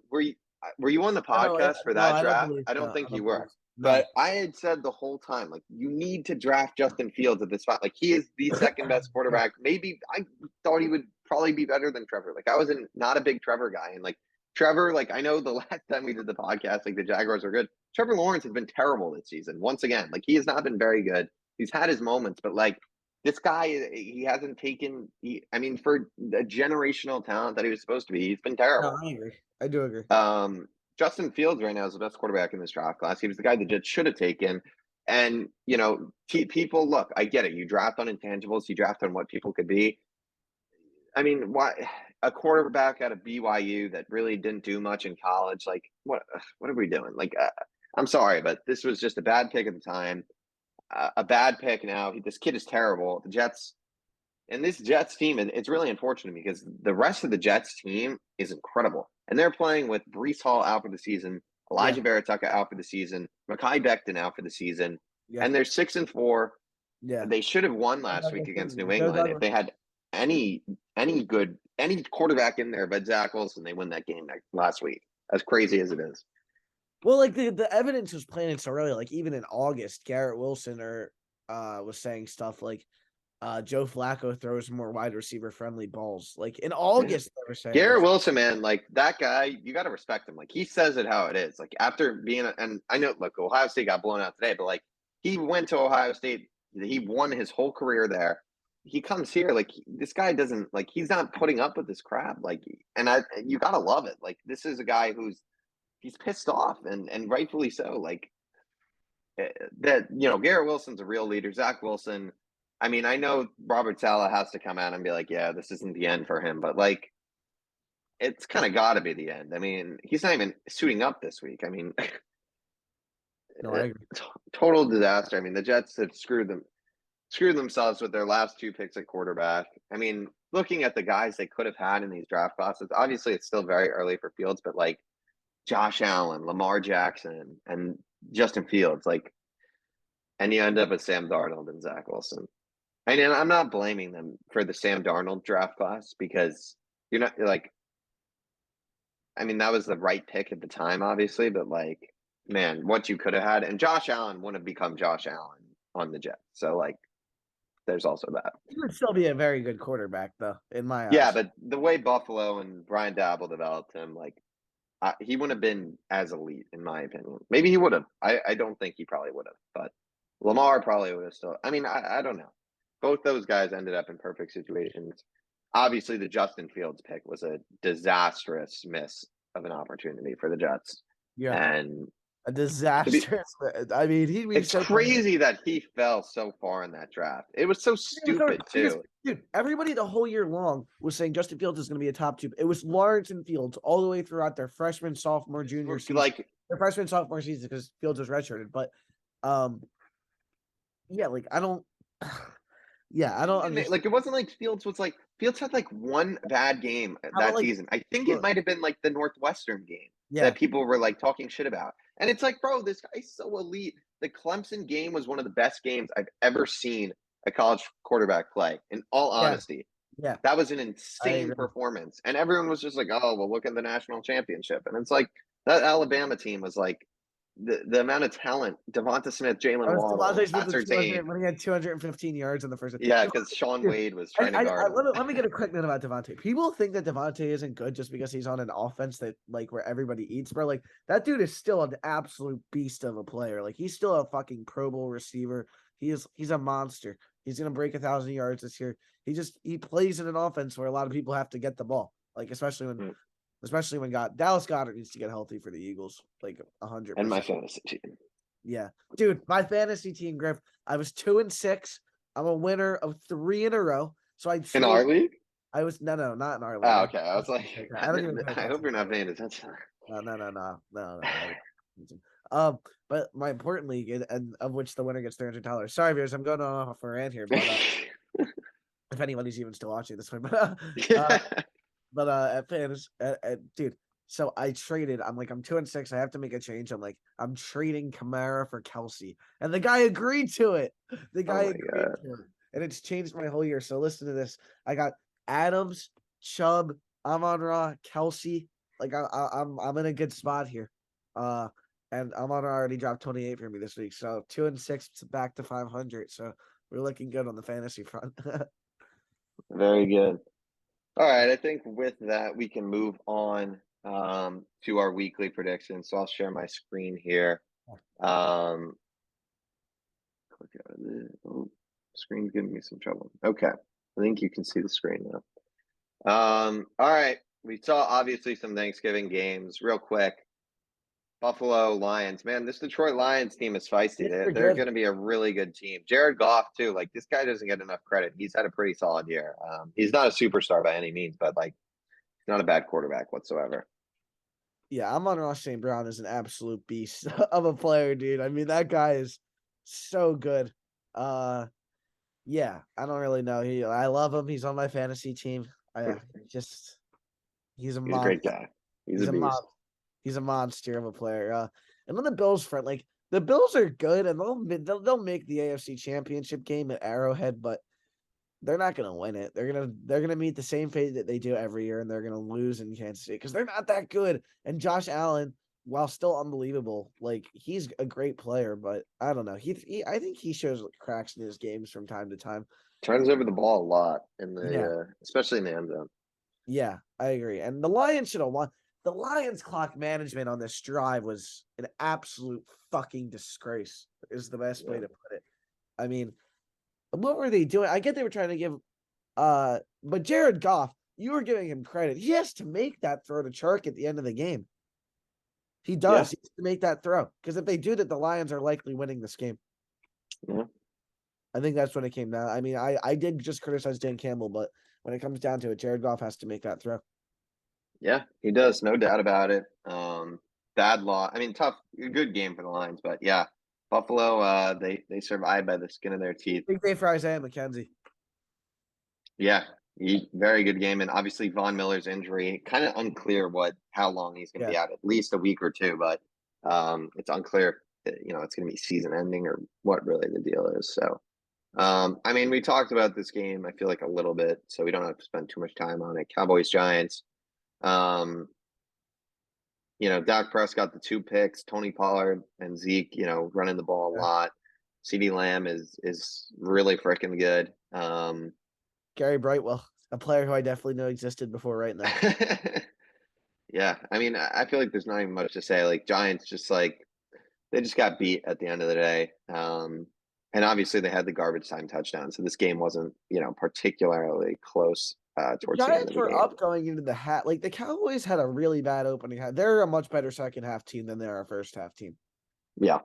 were you on the podcast for no, that I don't draft? believe I so. don't I think don't you believe were, so. No. but I had said the whole time like you need to draft Justin Fields at this spot. Like he is the second best Yeah. quarterback. Maybe I thought he would probably be better than Trevor. Like I wasn't not a big Trevor guy, and like Trevor, like I know the last time we did the podcast, like the Jaguars are good. Trevor Lawrence has been terrible this season. Once again, like he has not been very good. He's had his moments, but like this guy, he hasn't taken. I mean, for a generational talent that he was supposed to be, he's been No, terrible. I agree. I do agree. Justin Fields right now is the best quarterback in this draft class. He was the guy the Jets should have taken. And you know, people look. I get it. You draft on intangibles. You draft on what people could be. I mean, why a quarterback out of BYU that really didn't do much in college? Like, what are we doing? Like, I'm sorry, but this was just a bad pick at the time. A bad pick now. This kid is terrible. The Jets and this Jets team, and it's really unfortunate because the rest of the Jets team is incredible. And they're playing with Brees Hall out for the season, Yeah, Elijah Baratucca out for the season, Mekhi Becton out for the season, yeah, and they're 6-4. yeah. They should have won last week against New England if they had any any quarterback in there but Zach Wilson. They win that game last week. As crazy as it is. Well, like the evidence was planted so early. Like even in August, Garrett Wilson was saying stuff like Joe Flacco throws more wide receiver friendly balls. Like in Yeah. August, they were saying Garrett this. Wilson, man, like that guy, you got to respect him. Like he says it how it is. Like after being, and I know, look, Ohio State got blown out today, but like he went to Ohio State, he won his whole career there. He comes here, like this guy doesn't like he's not putting up with this crap. Like, and you gotta love it. Like this is a guy he's pissed off and rightfully so. Like that, Garrett Wilson's a real leader. Zach Wilson. I mean, I know Robert Saleh has to come out and be like, yeah, this isn't the end for him, but like it's kind of got to be the end. I mean, he's not even suiting up this week. I mean, No, I agree. total disaster. I mean, the Jets have screwed themselves with their last two picks at quarterback. I mean, looking at the guys they could have had in these draft classes, obviously it's still very early for Fields, but like Josh Allen, Lamar Jackson, and Justin Fields, like, and you end up with Sam Darnold and Zach Wilson. And I'm not blaming them for the Sam Darnold draft class because you're not like I mean, that was the right pick at the time, obviously, but like, man, what you could have had, and Josh Allen wouldn't have become Josh Allen on the Jets. So like, there's also that. He would still be a very good quarterback, though, in my Yeah, eyes. but the way Buffalo and Brian Dabble developed him, like, he wouldn't have been as elite, in my opinion. Maybe he would have. I don't think he probably would have, but Lamar probably would have still. I mean, I don't know. Both those guys ended up in perfect situations. Obviously, the Justin Fields pick was a disastrous miss of an opportunity for the Jets. Yeah. And A To be, disastrous. I mean, he'd be it's so funny. crazy that he fell so far in that draft. It was so stupid Because, too. dude, everybody the whole year long was saying Justin Fields is going to be a top two. It was Lawrence and Fields all the way throughout their freshman, sophomore, junior season. Like, Their freshman, sophomore season because Fields was redshirted. But, um, yeah, like I don't, yeah, I don't understand. like it wasn't like Fields had like one bad game How about that like, season. I think it look, might have been like the Northwestern game yeah, that people were like talking shit about. And it's like, bro, this guy's so elite. The Clemson game was one of the best games I've ever seen a college quarterback play. In all yeah, honesty, yeah, that was an I insane agree. performance. And everyone was just like, oh, well, look at the national championship. And it's like that Alabama team was like the amount of talent, Devonta Smith, I Jalen was Waddle, Devontae Smith with Nasser 200 Zane. when he had 215 yards in the first. Yeah, because Sean Dude, Wade was trying to guard him. let me get a quick note about Devontae. People think that Devontae isn't good just because he's on an offense that like where everybody eats, bro. Like that dude is still an absolute beast of a player. Like he's still a fucking Pro Bowl receiver. He's a monster. He's gonna break 1,000 yards this year. He plays in an offense where a lot of people have to get the ball. Like especially when Dallas Goedert needs to get healthy for the Eagles. Like And my 100%. fantasy team. Yeah. Dude, my fantasy team, Griff, I was 2-6. I'm a winner of 3 in a row. So In our league? I was no, not in our league. Oh, okay. I was like, I don't even pay I hope attention you're to our not league. paying attention. No. But my important league, and of which the winner gets $300. Sorry, viewers, I'm going off a rant here, but if anybody's even still watching this one, at fans, dude. So I traded. I'm 2-6. I have to make a change. I'm trading Kamara for Kelsey, and the guy agreed to it. The Oh guy my agreed god. to it, and it's changed my whole year. So listen to this. I got Adams, Chubb, Amon-Ra, Kelsey. I'm in a good spot here. And Amon-Ra already dropped 28 for me this week. So 2-6 back to 500. So we're looking good on the fantasy front. Very good. All right. I think with that, we can move on to our weekly predictions. So I'll share my screen here. Click out of this. Oh, screen's giving me some trouble. Okay. I think you can see the screen now. All right. We saw obviously some Thanksgiving games. Real quick. Buffalo Lions. Man, this Detroit Lions team is feisty. They're going to be a really good team. Jared Goff, too. Like, this guy doesn't get enough credit. He's had a pretty solid year. He's not a superstar by any means, but, like, he's not a bad quarterback whatsoever. Yeah, Amon-Ra St. Brown is an absolute beast of a player, dude. I mean, that guy is so good. Yeah, I don't really know. I love him. He's on my fantasy team. Just he's a He's a great monster. guy. He's a He's a beast. mon- He's a monster of a player. And on the Bills front, like the Bills are good, and they'll make the AFC Championship game at Arrowhead, but they're not going to win it. They're gonna meet the same fate that they do every year, and they're going to lose in Kansas City because they're not that good. And Josh Allen, while still unbelievable, like he's a great player, but I don't know. I think he shows cracks in his games from time to time. Turns over the ball a lot Yeah, especially in the end zone. yeah, I agree. And the Lions should have won. The Lions clock management on this drive was an absolute fucking disgrace. Is the best way to put it. I mean, what were they doing? I get they were trying to give but Jared Goff, you were giving him credit. He has to make that throw to Chark at the end of the game. He Yeah. does. He has to make that throw. Because if they do that, the Lions are likely winning this game. Yeah. I think that's when it came down. I mean, I did just criticize Dan Campbell, but when it comes down to it, Jared Goff has to make that throw. Yeah, he does. No doubt about it. Bad loss. I mean, good game for the Lions, but yeah, Buffalo, they survived by the skin of their teeth. Big day for Isaiah McKenzie. Yeah, very good game, and obviously Von Miller's injury, kind of unclear how long he's going to be out, at least a week or two, but it's unclear. It's going to be season ending or what really the deal is. So, I mean, we talked about this game. I feel like a little bit, so we don't have to spend too much time on it. Cowboys Giants. Dak Prescott, the 2 picks, Tony Pollard and Zeke, running the ball a lot. CeeDee Lamb is really freaking good. Gary Brightwell, a player who I definitely know existed before right now. Yeah, I mean, I feel like there's not even much to say. Like Giants, they just got beat at the end of the day. And obviously they had the garbage time touchdown, so this game wasn't particularly close towards the end Giants of the were game. up going into the half. Like the Cowboys had a really bad opening half. They're a much better second half team than they are a first half team. Yeah,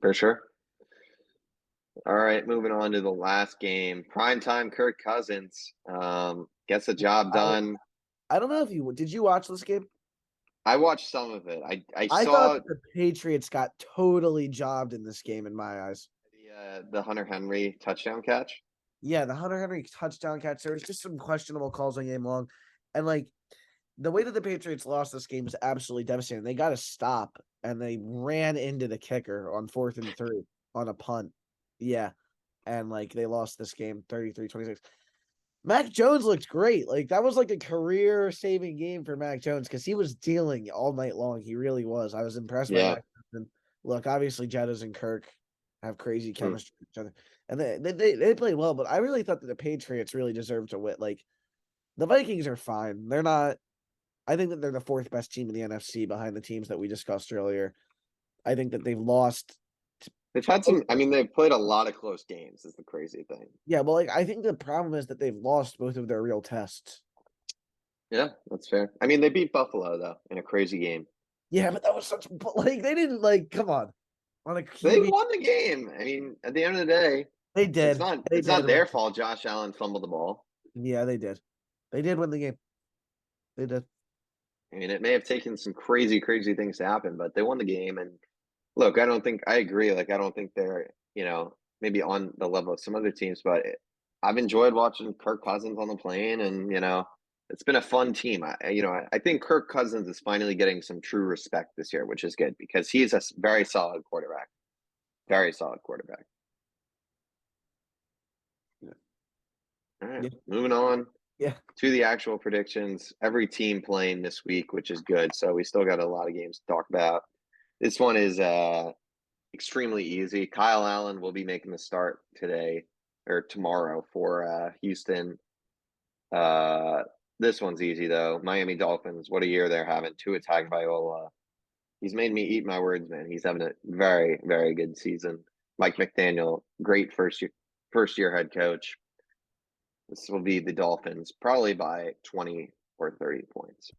for sure. All right, moving on to the last game. Primetime Kirk Cousins gets the job I done. I don't know if you did you watch this game? I watched some of it. I I thought saw that the Patriots got totally jobbed in this game in my eyes. the Hunter Henry touchdown catch. Yeah, the Hunter Henry touchdown catch. There was just some questionable calls on game long, and like the way that the Patriots lost this game was absolutely devastating. They got a stop and they ran into the kicker on 4th and 3 on a punt. Yeah, and like they lost this game 33-26. Mac Jones looked great. Like that was like a career-saving game for Mac Jones because he was dealing all night long. He really was. I was impressed by Yeah. Mac Jones. Look, obviously Jettas and Kirk have crazy Hmm. chemistry with each other, and they played well. But I really thought that the Patriots really deserved to win. Like the Vikings are fine. They're not. I think that they're the fourth best team in the NFC behind the teams that we discussed earlier. I think that they've lost. They've had some. I mean, they've played a lot of close games. Is the crazy thing. Yeah, well, like I think the problem is that they've lost both of their real tests. Yeah, that's fair. I mean, they beat Buffalo though in a crazy game. Yeah, but that was such like they didn't like come on a They QB. won the game. I mean, at the end of the day, They it's did. not They it's did. not their fault. Josh Allen fumbled the ball. Yeah, they did. They did win the game. They did. I mean, it may have taken some crazy, crazy things to happen, but they won the game. And look, I don't think I agree. Like, I don't think they're maybe on the level of some other teams, but I've enjoyed watching Kirk Cousins on the plane, and it's been a fun team. I think Kirk Cousins is finally getting some true respect this year, which is good because he's a very solid quarterback. Very solid quarterback. Yeah. All right, Yeah. moving on Yeah. to the actual predictions. Every team playing this week, which is good. So we still got a lot of games to talk about. This one is extremely easy. Kyle Allen will be making the start today or tomorrow for Houston. Uh, this one's easy though. Miami Dolphins. What a year they're having. Tua Tagovailoa. He's made me eat my words, man. He's having a very, very good season. Mike McDaniel, great first year head coach. This will be the Dolphins, probably by 20 or 30 points.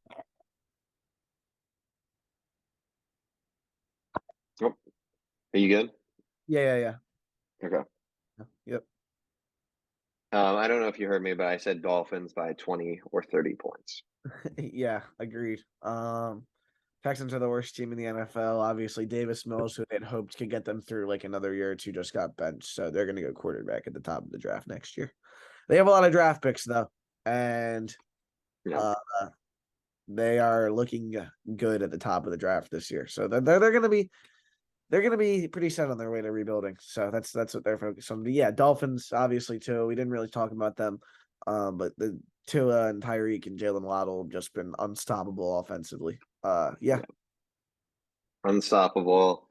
Oh, are you good? Yeah. Okay. Yep. I don't know if you heard me, but I said Dolphins by 20 or 30 points. Yeah, agreed. Texans are the worst team in the NFL. Obviously, Davis Mills, who they'd hoped could get them through like another year or two, just got benched. So they're gonna go quarterback at the top of the draft next year. They have a lot of draft picks though, and Yeah. uh they are looking good at the top of the draft this year. So they're gonna be pretty set on their way to rebuilding. So that's what they're focused on. But yeah, Dolphins obviously too. We didn't really talk about them, but the Tua and Tyreek and Jalen Waddle have just been unstoppable offensively. Yeah. Unstoppable.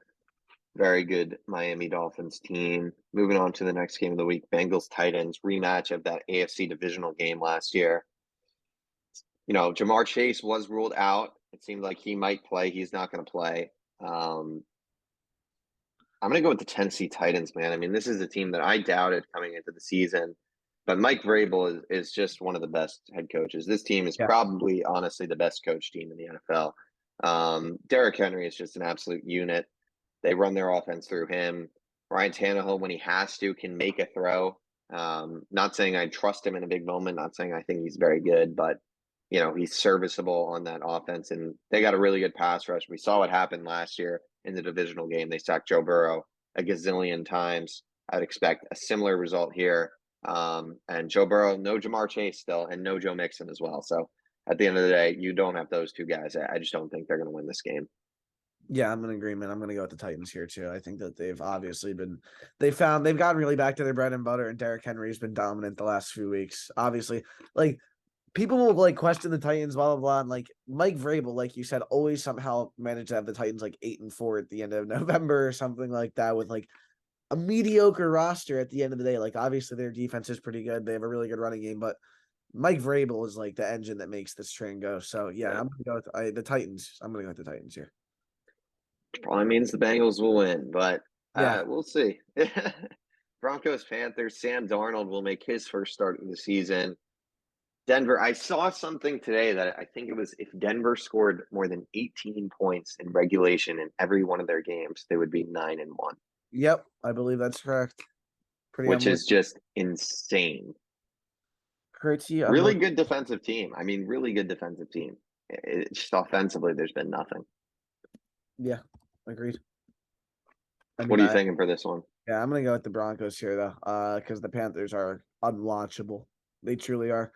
Very good Miami Dolphins team. Moving on to the next game of the week, Bengals Titans rematch of that AFC divisional game last year. Jamar Chase was ruled out. It seemed like he might play. He's not going to play. I'm going to go with the Tennessee Titans, man. I mean, this is a team that I doubted coming into the season, but Mike Vrabel is just one of the best head coaches. This team is Yeah. probably, honestly, the best coach team in the NFL. Derrick Henry is just an absolute unit. They run their offense through him. Ryan Tannehill, when he has to, can make a throw. Not saying I trust him in a big moment, not saying I think he's very good, but he's serviceable on that offense, and they got a really good pass rush. We saw what happened last year in the divisional game. They sacked Joe Burrow a gazillion times. I'd expect a similar result here. And Joe Burrow, no Jamar Chase still, and no Joe Mixon as well. So at the end of the day, you don't have those two guys. I just don't think they're going to win this game. Yeah, I'm in agreement. I'm going to go with the Titans here too. I think that they've obviously they've gotten really back to their bread and butter, and Derrick Henry's been dominant the last few weeks. Obviously, like people will like question the Titans, blah blah blah, and like Mike Vrabel, like you said, always somehow managed to have the Titans like 8-4 at the end of November or something like that, with like a mediocre roster at the end of the day. Like obviously their defense is pretty good. They have a really good running game, but Mike Vrabel is like the engine that makes this train go. So yeah, Yeah. I'm gonna go with the Titans. I'm gonna go with the Titans here. Probably means the Bengals will win, but Yeah. we'll see. Broncos Panthers. Sam Darnold will make his first start of the season. Denver. I saw something today that I think it was if Denver scored more than 18 points in regulation in every one of their games, they would be 9-1, Yep, I believe that's correct. Pretty which is unbelievable. just insane. Pretty Really unbelievable. good defensive team. I mean, really good defensive team. It's just offensively, there's been nothing. Yeah, agreed. I What mean, are you I thinking for this one? yeah, I'm gonna go with the Broncos here though, because the Panthers are unwatchable. They truly are.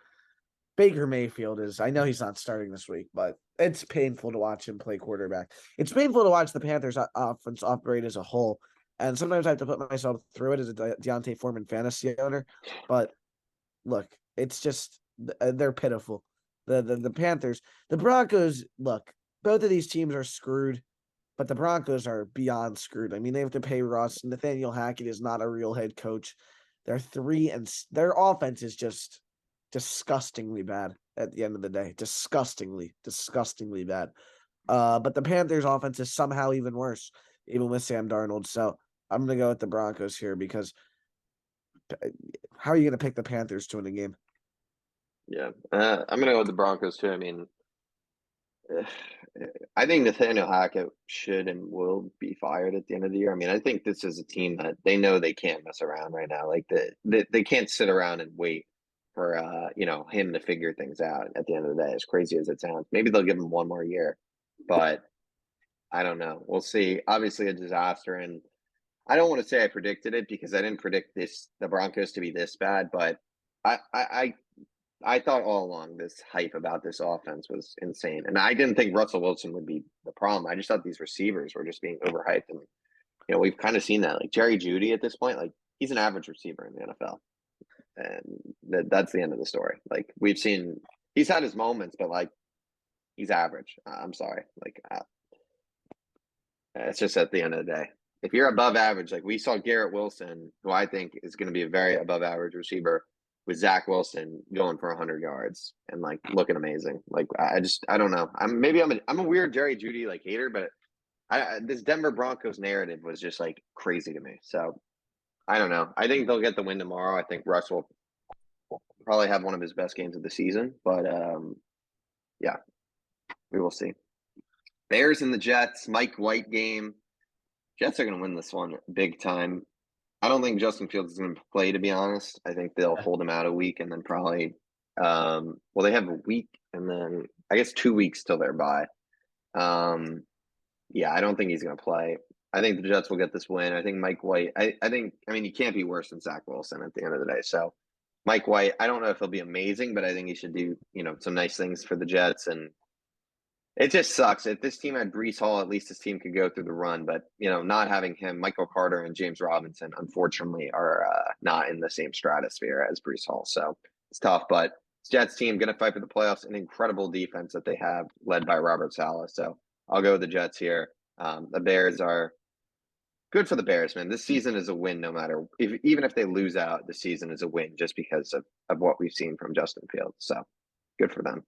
Baker Mayfield is. I know he's not starting this week, but it's painful to watch him play quarterback. It's painful to watch the Panthers offense operate as a whole, and sometimes I have to put myself through it as a Deontay Foreman fantasy owner. But look, it's just they're pitiful. The Panthers, the Broncos. Look, both of these teams are screwed. But the Broncos are beyond screwed. I mean, they have to pay Russ. Nathaniel Hackett is not a real head coach. They're 3 and their offense is just disgustingly bad at the end of the day. Disgustingly bad. But the Panthers' offense is somehow even worse, even with Sam Darnold. So I'm gonna go with the Broncos here because how are you gonna pick the Panthers to win a game? Yeah, I'm gonna go with the Broncos too. I mean, I think Nathaniel Hackett should and will be fired at the end of the year. I mean, I think this is a team that they know they can't mess around right now. Like they can't sit around and wait for him to figure things out at the end of the day. As crazy as it sounds, maybe they'll give him one more year, but I don't know. We'll see. Obviously, a disaster, and I don't want to say I predicted it because I didn't predict the Broncos to be this bad, but I I thought all along this hype about this offense was insane. And I didn't think Russell Wilson would be the problem. I just thought these receivers were just being overhyped. And, we've kind of seen that. Like Jerry Jeudy at this point, like he's an average receiver in the NFL. And that's the end of the story. Like we've seen, he's had his moments, but like he's average. I'm sorry. Like it's just at the end of the day. If you're above average, like we saw Garrett Wilson, who I think is going to be a very above average receiver, with Zach Wilson going for 100 yards and like looking amazing. Like I don't know. I'm a weird Jerry Jeudy like hater, but this Denver Broncos narrative was just like crazy to me. So I don't know. I think they'll get the win tomorrow. I think Russ will probably have one of his best games of the season, but yeah, we will see. Bears and the Jets, Mike White game. Jets are going to win this one big time. I don't think Justin Fields is going to play, to be honest. I think they'll hold him out a week and then probably, they have a week and then I guess 2 weeks till they're bye. Yeah, I don't think he's going to play. I think the Jets will get this win. I think Mike White, I mean, he can't be worse than Zach Wilson at the end of the day. So Mike White, I don't know if he'll be amazing, but I think he should do, some nice things for the Jets. And it just sucks. If this team had Brees Hall, at least this team could go through the run. But not having him, Michael Carter and James Robinson, unfortunately, are not in the same stratosphere as Brees Hall. So it's tough. But Jets team going to fight for the playoffs. An incredible defense that they have, led by Robert Saleh. So I'll go with the Jets here. The Bears are good for the Bears, man. This season is a win, no matter even if they lose out. The season is a win just because of what we've seen from Justin Fields. So good for them.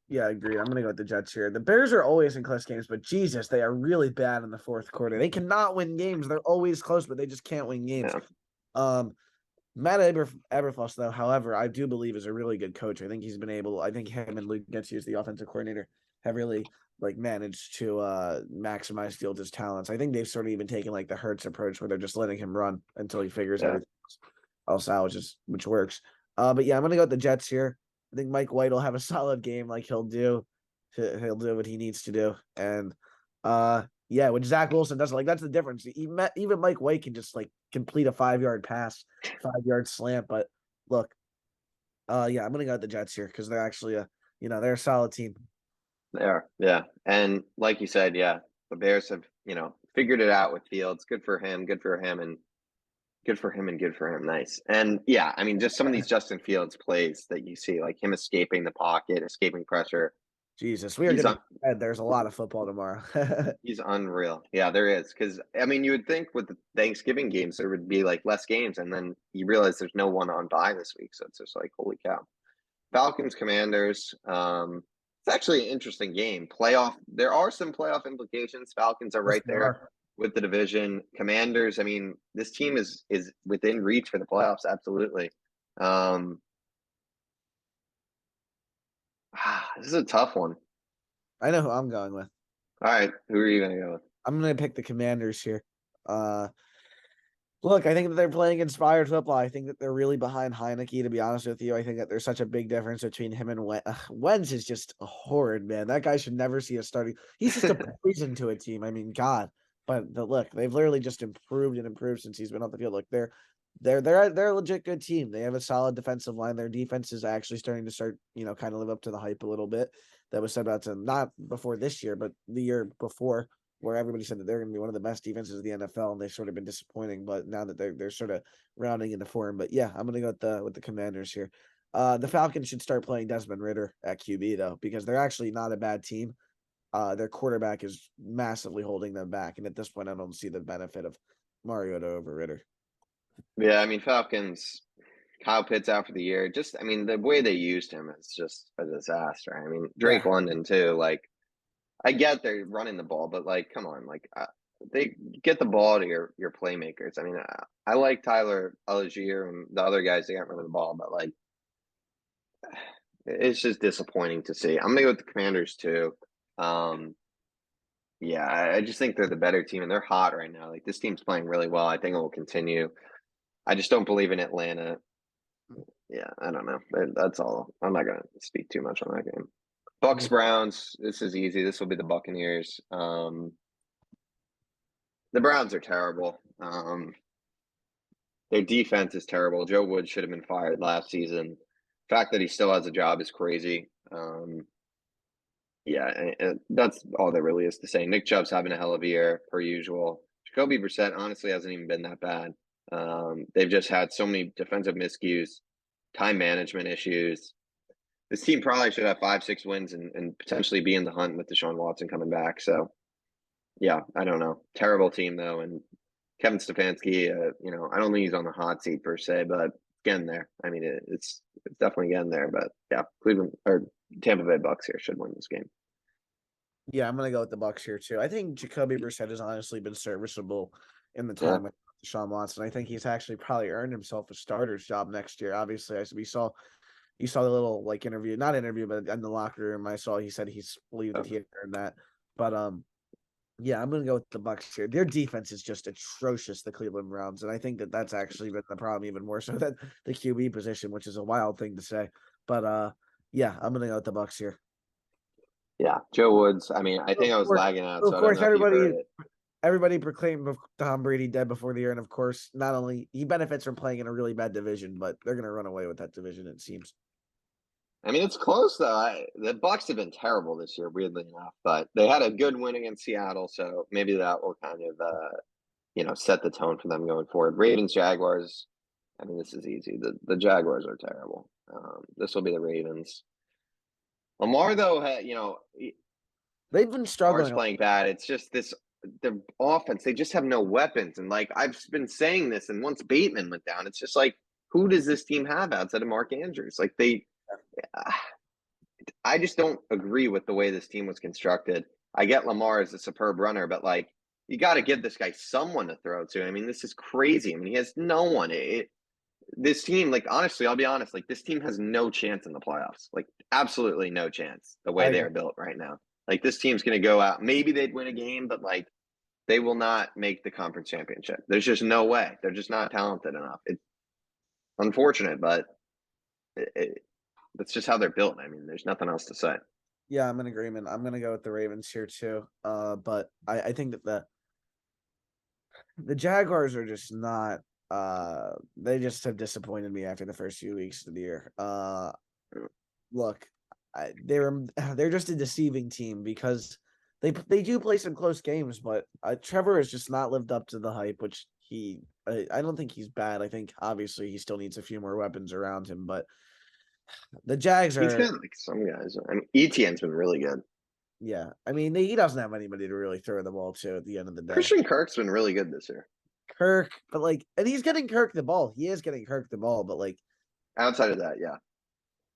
Yeah, I agree. I'm gonna go with the Jets here. The Bears are always in close games, but Jesus, they are really bad in the fourth quarter. They cannot win games. They're always close, but they just can't win games. Yeah. Matt Eberflus, though, however, I do believe is a really good coach. I think he's been able. I think him and Luke Getzey, as the offensive coordinator, have really managed to maximize Fields' talents. I think they've sort of even taken like the Hurts approach, where they're just letting him run until he figures Yeah. everything else out, which works. But yeah, I'm gonna go with the Jets here. I think Mike White will have a solid game, like he'll do. He'll do what he needs to do, and yeah, when Zach Wilson does that's the difference. Even Mike White can just complete a 5-yard pass, 5-yard slant. But look, yeah, I'm gonna go with the Jets here because they're actually they're a solid team. They are, yeah. And like you said, yeah, the Bears have, figured it out with Fields. Good for him, good for him, and good for him, and good for him. Nice. And yeah, I mean, just some of these Justin Fields plays that you see, like him escaping the pocket, escaping pressure. Jesus, we are He's getting there's a lot of football tomorrow. he's unreal. Yeah, there is. Because I mean, you would think with the Thanksgiving games there would be like less games, and then you realize there's no one on bye this week, so it's just like holy cow. Falcons Commanders. It's actually an interesting game. Playoff. There are some playoff implications. Falcons are right there with the division. Commanders. I mean, this team is within reach for the playoffs. Absolutely. This is a tough one. I know who I'm going with. All right, who are you gonna go with? I'm gonna pick the Commanders here. Uh, Look, I think that they're playing inspired football. I think that they're really behind Heineke, to be honest with you. I think that there's such a big difference between him and Wentz. Wentz is just horrid, man. That guy should never see a starting. He's just a poison to a team. I mean, God. But look, they've literally just improved and improved since he's been on the field. Look, they're a legit good team. They have a solid defensive line. Their defense is actually starting to kind of live up to the hype a little bit that was said about them, not before this year, but the year before, where everybody said that they're going to be one of the best defenses in the NFL, and they've sort of been disappointing. But now that they're sort of rounding into form, but yeah, I'm going to go with the Commanders here. The Falcons should start playing Desmond Ridder at QB though, because they're actually not a bad team. Their quarterback is massively holding them back, and at this point, I don't see the benefit of Mariota over Ridder. Yeah, I mean Falcons. Kyle Pitts after the year, just I mean the way they used him is just a disaster. I mean Drake Yeah, London too. Like I get they're running the ball, but like come on, like they get the ball to your playmakers. I mean I like Tyler Algier and the other guys that got rid of the ball, but like it's just disappointing to see. I'm gonna go with the Commanders too. Um, yeah, I just think they're the better team and they're hot right now. Like this team's playing really well. I think it will continue. I just don't believe in Atlanta. Yeah, I don't know. That's all. I'm not gonna speak too much on that game. Bucks Browns. This is easy. This will be the Buccaneers. The Browns are terrible. Their defense is terrible. Joe Woods should have been fired last season. The fact that he still has a job is crazy. Yeah, and that's all there really is to say. Nick Chubb's having a hell of a year per usual. Jacoby Brissett honestly hasn't even been that bad. They've just had so many defensive miscues, time management issues. This team probably should have 5, 6 wins and potentially be in the hunt with Deshaun Watson coming back. So, yeah, I don't know. Terrible team though, and Kevin Stefanski. I don't think he's on the hot seat per se, but getting there. I mean, it's definitely getting there. But yeah, Cleveland or Tampa Bay Bucks here should win this game. Yeah, I'm gonna go with the Bucks here too. I think Jacoby Brissett has honestly been serviceable in the Yeah. time with Deshaun Watson. I think he's actually probably earned himself a starter's job next year. Obviously, as we saw, you saw the little interview, not interview, but in the locker room, I saw he said he's believed that he had earned that. But yeah, I'm gonna go with the Bucks here. Their defense is just atrocious, the Cleveland Browns, and I think that that's actually been the problem even more so than the QB position, which is a wild thing to say. But yeah, I'm gonna go with the Bucks here. Yeah, Joe Woods. I mean, I think I was lagging out, Of so I don't course, know if you heard it. everybody proclaimed Tom Brady dead before the year, and of course, not only he benefits from playing in a really bad division, but they're gonna run away with that division. It seems. I mean, it's close though. The Bucks have been terrible this year, weirdly enough, but they had a good win against Seattle, so maybe that will kind of set the tone for them going forward. Ravens, Jaguars. I mean, this is easy. The Jaguars are terrible. This will be the Ravens. Lamar though, They've been Lamar's struggling. playing bad. It's just the offense. They just have no weapons, and like I've been saying this, and once Bateman went down, it's just like who does this team have outside of Mark Andrews? Like I just don't agree with the way this team was constructed. I get Lamar as a superb runner, but like you got to give this guy someone to throw to. I mean, this is crazy. I mean, he has no one. This team, like honestly, I'll be honest, like this team has no chance in the playoffs. Like absolutely no chance. The I way they agree. are built right now, like this team's going to go out. Maybe they'd win a game, but like they will not make the conference championship. There's just no way. They're just not talented enough. It's unfortunate, but that's just how they're built. I mean, there's nothing else to say. Yeah, I'm in agreement. I'm gonna go with the Ravens here too. But I think that the Jaguars are just not. They just have disappointed me after the first few weeks of the year. Look, they're just a deceiving team because they do play some close games, but Trevor has just not lived up to the hype, which I don't think he's bad. I think obviously he still needs a few more weapons around him, but the Jags He's are got like some guys. I mean, Etienne's been really good. yeah. I mean he doesn't have anybody to really throw the ball to at the end of the day. Christian Kirk's been really good this year. Kirk, but and he's getting Kirk the ball. He is getting Kirk the ball, but Outside of that, yeah.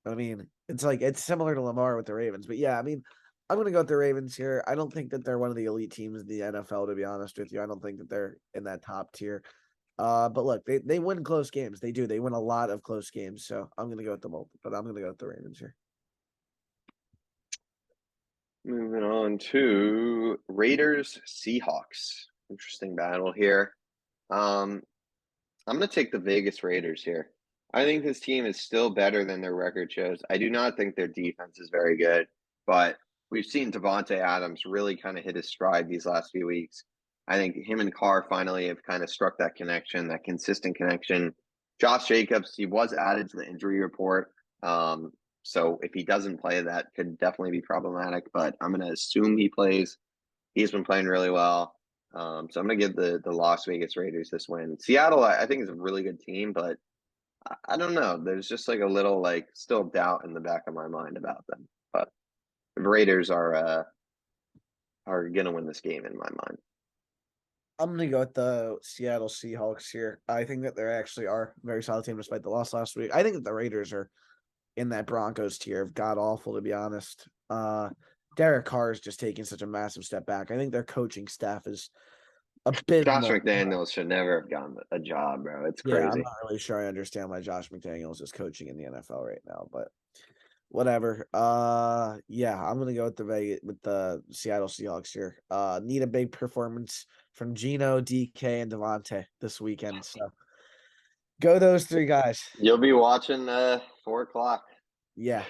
I mean, it's similar to Lamar with the Ravens, but yeah, I mean, I'm gonna go with the Ravens here. I don't think that they're one of the elite teams in the NFL, to be honest with you. I don't think that they're in that top tier. But look, they win close games. They do. They win a lot of close games. So I'm gonna go with the but I'm gonna go with the Ravens here. Moving on to Raiders Seahawks. Interesting battle here. Um, I'm going to take the Vegas Raiders here. I think this team is still better than their record shows. I do not think their defense is very good, but we've seen Devontae Adams really kind of hit his stride these last few weeks. I think him and Carr finally have kind of struck that connection, that consistent connection. Josh Jacobs, he was added to the injury report. Um, so if he doesn't play, that could definitely be problematic, but I'm going to assume he plays. He's been playing really well. So I'm going to give the Las Vegas Raiders this win. Seattle, I think, is a really good team, but I don't know. There's just like a little like still doubt in the back of my mind about them. But the Raiders are going to win this game in my mind. I'm gonna go with the Seattle Seahawks here. I think that they actually are a very solid team despite the loss last week. I think that the Raiders are in that Broncos tier of god awful, to be honest. Derek Carr is just taking such a massive step back. I think their coaching staff is Josh abysmal. McDaniels should never have gotten a job, bro. It's Yeah, I'm crazy. not really sure I understand why Josh McDaniels is coaching in the NFL right now, but whatever. Yeah, I'm gonna go with the Seattle Seahawks here. Need a big performance from Gino, DK, and Devontae this weekend. So go those three guys. You'll be watching 4 o'clock. Yeah,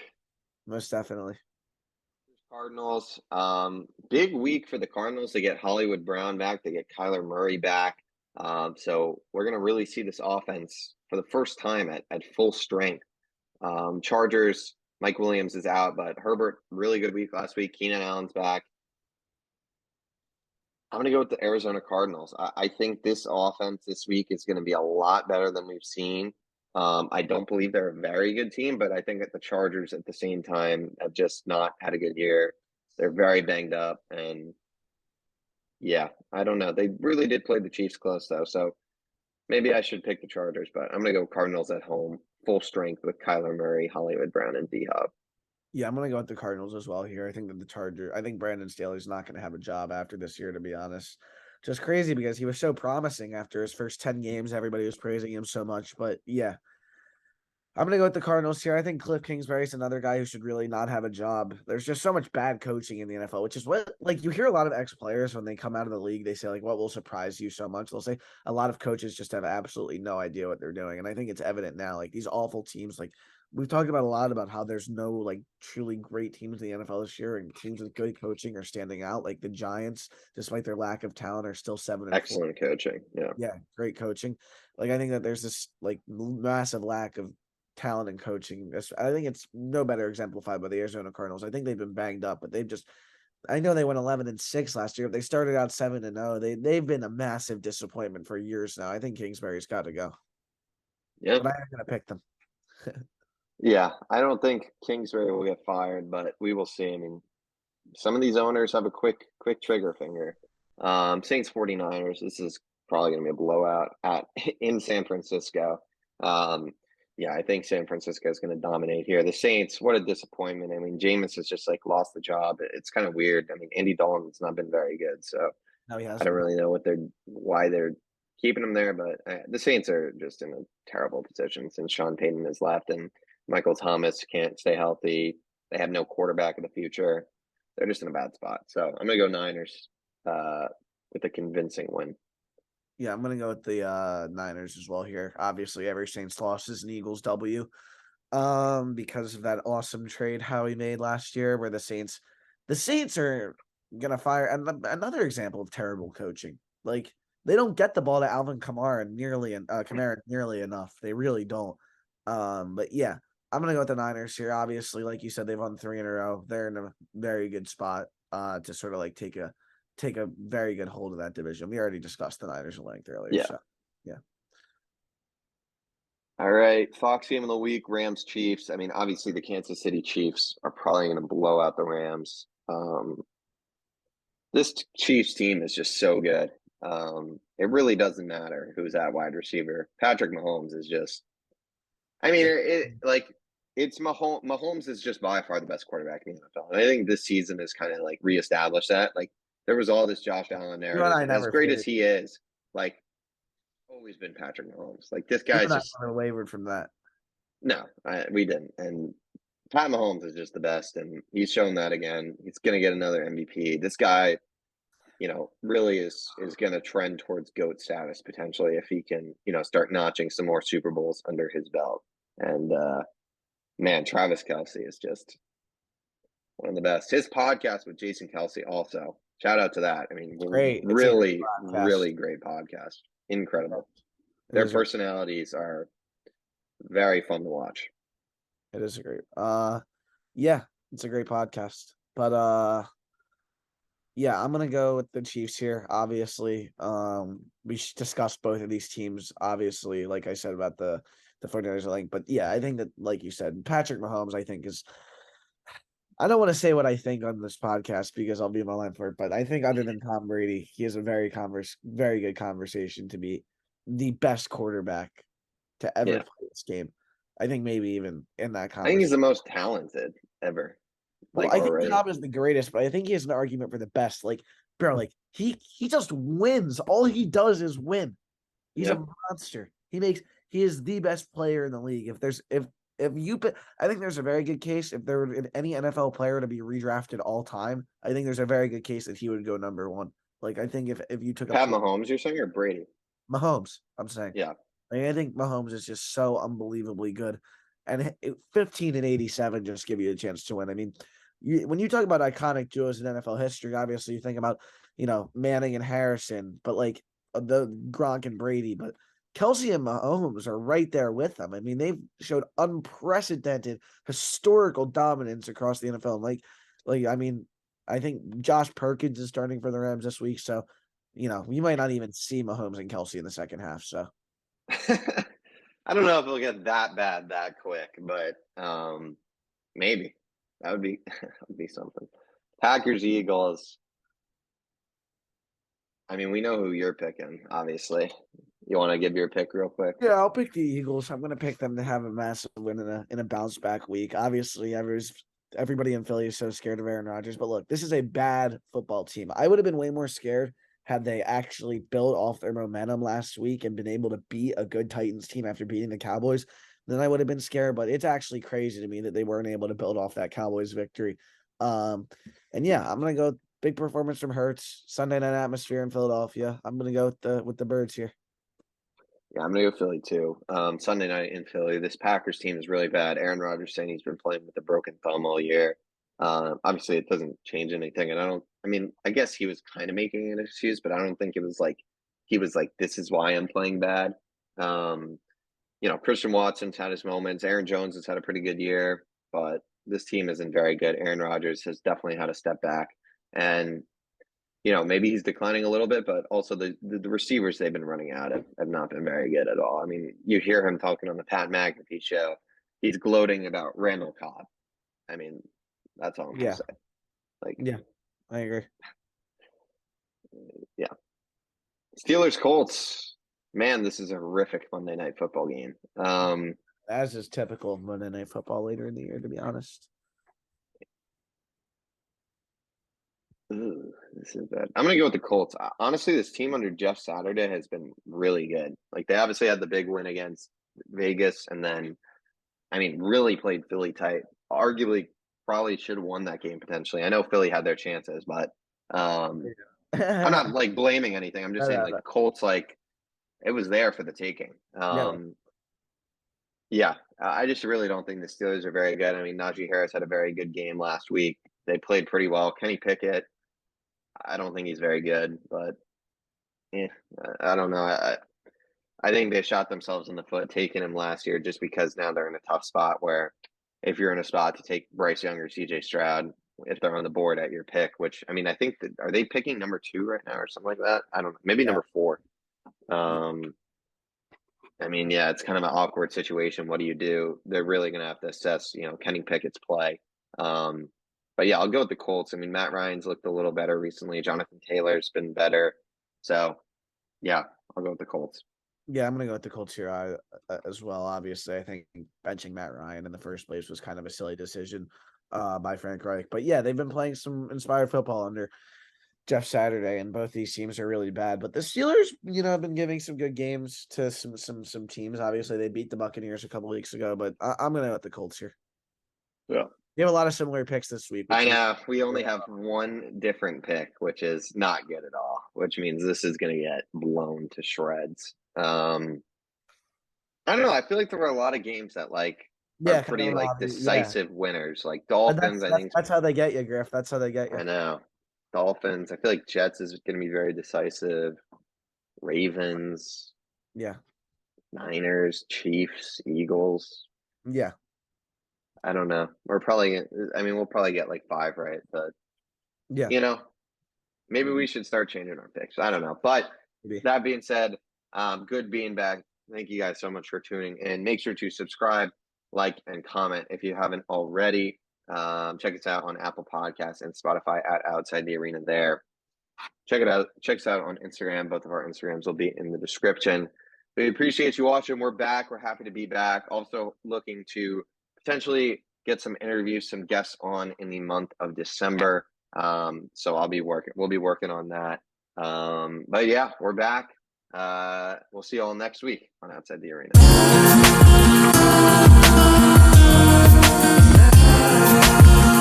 most definitely. Cardinals. Big week for the Cardinals. They get Hollywood Brown back. They get Kyler Murray back. So we're gonna really see this offense for the first time at full strength. Chargers. Mike Williams is out, but Herbert really good week last week. Keenan Allen's back. I'm going to go with the Arizona Cardinals. I think this offense this week is going to be a lot better than we've seen. I don't believe they're a very good team, but I think that the Chargers at the same time have just not had a good year. They're very banged up. And yeah, I don't know. They really did play the Chiefs close, though. So maybe I should pick the Chargers, but I'm going to go Cardinals at home, full strength with Kyler Murray, Hollywood Brown, and D Hop. Yeah, I'm gonna go with the Cardinals as well here. I think Brandon Staley's not gonna have a job after this year, to be honest. Just crazy because he was so promising after his first 10 games. Everybody was praising him so much. But yeah, I'm gonna go with the Cardinals here. I think Cliff Kingsbury's another guy who should really not have a job. There's just so much bad coaching in the NFL, which is what like you hear a lot of ex-players when they come out of the league, they say like what will surprise you so much. They'll say a lot of coaches just have absolutely no idea what they're doing. And I think it's evident now. Like these awful teams, like we've talked about a lot about how there's no like truly great teams in the NFL this year, and teams with good coaching are standing out. Like the Giants, despite their lack of talent, are still 7-4. Excellent coaching. Yeah. Yeah, great coaching. Like I think that there's this like massive lack of talent and coaching. I think it's no better exemplified by the Arizona Cardinals. I think they've been banged up, but they've just I know they went 11-6 last year. They started out 7-0. They've been a massive disappointment for years now. I think Kingsbury's got to go. Yeah. But I am going to pick them. Yeah. I don't think Kingsbury will get fired, but we will see. I mean, some of these owners have a quick trigger finger. Saints 49ers, this is probably going to be a blowout at in San Francisco. Um, yeah, I think San Francisco is going to dominate here. The Saints, what a disappointment. I mean, Jameis has just like lost the job. It's kind of weird. I mean, Andy Dalton's not been very good, so No, he I don't hasn't. really know why they're keeping him there. But the Saints are just in a terrible position since Sean Payton has left and Michael Thomas can't stay healthy. They have no quarterback of the future. They're just in a bad spot. So I'm gonna go Niners uh, with a convincing win. Yeah, I'm going to go with the Niners as well here. Obviously, every Saints loss is an Eagles W. Because of that awesome trade Howie made last year, where the Saints are gonna fire. And another example of terrible coaching. Like they don't get the ball to Alvin Kamara nearly enough. They really don't. But yeah, I'm gonna go with the Niners here. Obviously, like you said, they've won 3 in a row. They're in a very good spot to sort of like take a very good hold of that division. We already discussed the Niners at length earlier. Yeah. So yeah. All right. Fox game of the week, Rams Chiefs. I mean, obviously the Kansas City Chiefs are probably going to blow out the Rams. This Chiefs team is just so good. It really doesn't matter who's at wide receiver. Patrick Mahomes is just I mean, it's Mahomes. Mahomes is just by far the best quarterback in the NFL, and I think this season has kind of like reestablished that. Like there was all this Josh Allen You and narrative, I and as never great as figured. he is, like always been Patrick Mahomes. Like this You guy's and I just never wavered from that. no, we didn't, and Pat Mahomes is just the best, and he's shown that again. He's going to get another MVP. This guy, really is going to trend towards GOAT status potentially if he can, start notching some more Super Bowls under his belt. And man, Travis Kelce is just one of the best. His podcast with Jason Kelce also. Shout out to that. I mean, Great. It's a great really, podcast. really great podcast. Incredible. It Their is personalities are very fun to watch. It is a great. Yeah, it's a great podcast. But yeah, I'm gonna go with the Chiefs here. Obviously, we discussed both of these teams. Obviously, like I said about the 49ers link, but yeah, I think that, like you said, Patrick Mahomes, I think is. I don't want to say what I think on this podcast because I'll be in my line for it, but I think other than Tom Brady, he has a very good conversation to be the best quarterback to ever Yeah. play this game. I think maybe even in that I think he's the conversation. most talented ever. Well, Like I think already. Tom is the greatest, but I think he has an argument for the best. Like, bro, like he just wins. All he does is win. He's Yeah. a monster. He is the best player in the league. If you put, I think there's a very good case if there were any NFL player to be redrafted all time. I think there's a very good case that he would go number one. Like I think if you took a Pat Mahomes, you're saying, or Brady? Mahomes, I'm saying. Yeah. I think Mahomes is just so unbelievably good, and 15 and 87 just give you a chance to win. I mean, when you talk about iconic duos in NFL history, obviously you think about Manning and Harrison, but like the Gronk and Brady, but Kelsey and Mahomes are right there with them. I mean, they've showed unprecedented historical dominance across the NFL. Like I mean, I think Josh Perkins is starting for the Rams this week, so we might not even see Mahomes and Kelsey in the second half. So. I don't know if it'll get that bad that quick, but maybe that would be that would be something. Packers Eagles. I mean, we know who you're picking. Obviously, you want to give your pick real quick? Yeah, I'll pick the Eagles. I'm going to pick them to have a massive win in a bounce back week. Obviously, everybody in Philly is so scared of Aaron Rodgers, but look, this is a bad football team. I would have been way more scared had they actually built off their momentum last week and been able to beat a good Titans team after beating the Cowboys. Then I would have been scared, but it's actually crazy to me that they weren't able to build off that Cowboys victory. And yeah, I'm going to go big performance from Hurts. Sunday night atmosphere in Philadelphia. I'm going to go with the Birds here. Yeah, I'm gonna go Philly too. Sunday night in Philly. This Packers team is really bad. Aaron Rodgers saying he's been playing with a broken thumb all year. Obviously, it doesn't change anything, and I don't. I mean, I guess he was kind of making an excuse, but I don't think it was like he was like, "This is why I'm playing bad." Um, Christian Watson's had his moments. Aaron Jones has had a pretty good year, but this team isn't very good. Aaron Rodgers has definitely had a step back, and maybe he's declining a little bit, but also the receivers they've been running out have not been very good at all. I mean, you hear him talking on the Pat McAfee show. He's gloating about Randall Cobb. I mean, that's all I'm going to say. Like, Yeah, I agree. Yeah. Steelers Colts. Man, this is a horrific Monday night football game. As is typical of Monday Night Football later in the year, to be honest. This is bad. I'm going to go with the Colts. Honestly, this team under Jeff Saturday has been really good. Like, they obviously had the big win against Vegas, and then, I mean, really played Philly tight. Arguably, probably should have won that game potentially. I know Philly had their chances, but I'm not like blaming anything. I'm just saying, like, the Colts, like, it was there for the taking. Yeah, I just really don't think the Steelers are very good. I mean, Najee Harris had a very good game last week. They played pretty well. Kenny Pickett, I don't think he's very good, but I don't know. I think they shot themselves in the foot taking him last year just because now they're in a tough spot where if you're in a spot to take Bryce Young or CJ Stroud, if they're on the board at your pick, which I mean, I think that are they picking number 2 right now or something like that? I don't know. Maybe number 4. I mean, yeah, it's kind of an awkward situation. What do you do? They're really going to have to assess, Kenny Pickett's play. But yeah, I'll go with the Colts. I mean, Matt Ryan's looked a little better recently. Jonathan Taylor's been better. So, yeah, I'll go with the Colts. Yeah, I'm going to go with the Colts here as well. Obviously, I think benching Matt Ryan in the first place was kind of a silly decision by Frank Reich. But yeah, they've been playing some inspired football under Jeff Saturday, and both these teams are really bad. But the Steelers, have been giving some good games to some teams. Obviously, they beat the Buccaneers a couple weeks ago, but I'm going to go with the Colts here. Yeah. You have a lot of similar picks this week. I know. We only have one different pick, which is not good at all, which means this is going to get blown to shreds. I don't know. I feel like there were a lot of games that are kind pretty of decisive winners, like But Dolphins. I think that's how they get you, Griff. That's how they get you. I know Dolphins. I feel like Jets is going to be very decisive. Ravens, Yeah. Niners, Chiefs, Eagles. Yeah. I don't know. We'll probably get like 5 right, but Yeah. Maybe we should start changing our picks. I don't know. But Maybe. that being said, good being back. Thank you guys so much for tuning in. Make sure to subscribe, like, and comment if you haven't already. Check us out on Apple Podcasts and Spotify at Outside the Arena there. Check it out. Check us out on Instagram. Both of our Instagrams will be in the description. We appreciate you watching. We're back. We're happy to be back. Also looking to potentially get some interviews, some guests on in the month of December. So we'll be working on that. But yeah, we're back. We'll see you all next week on Outside the Arena.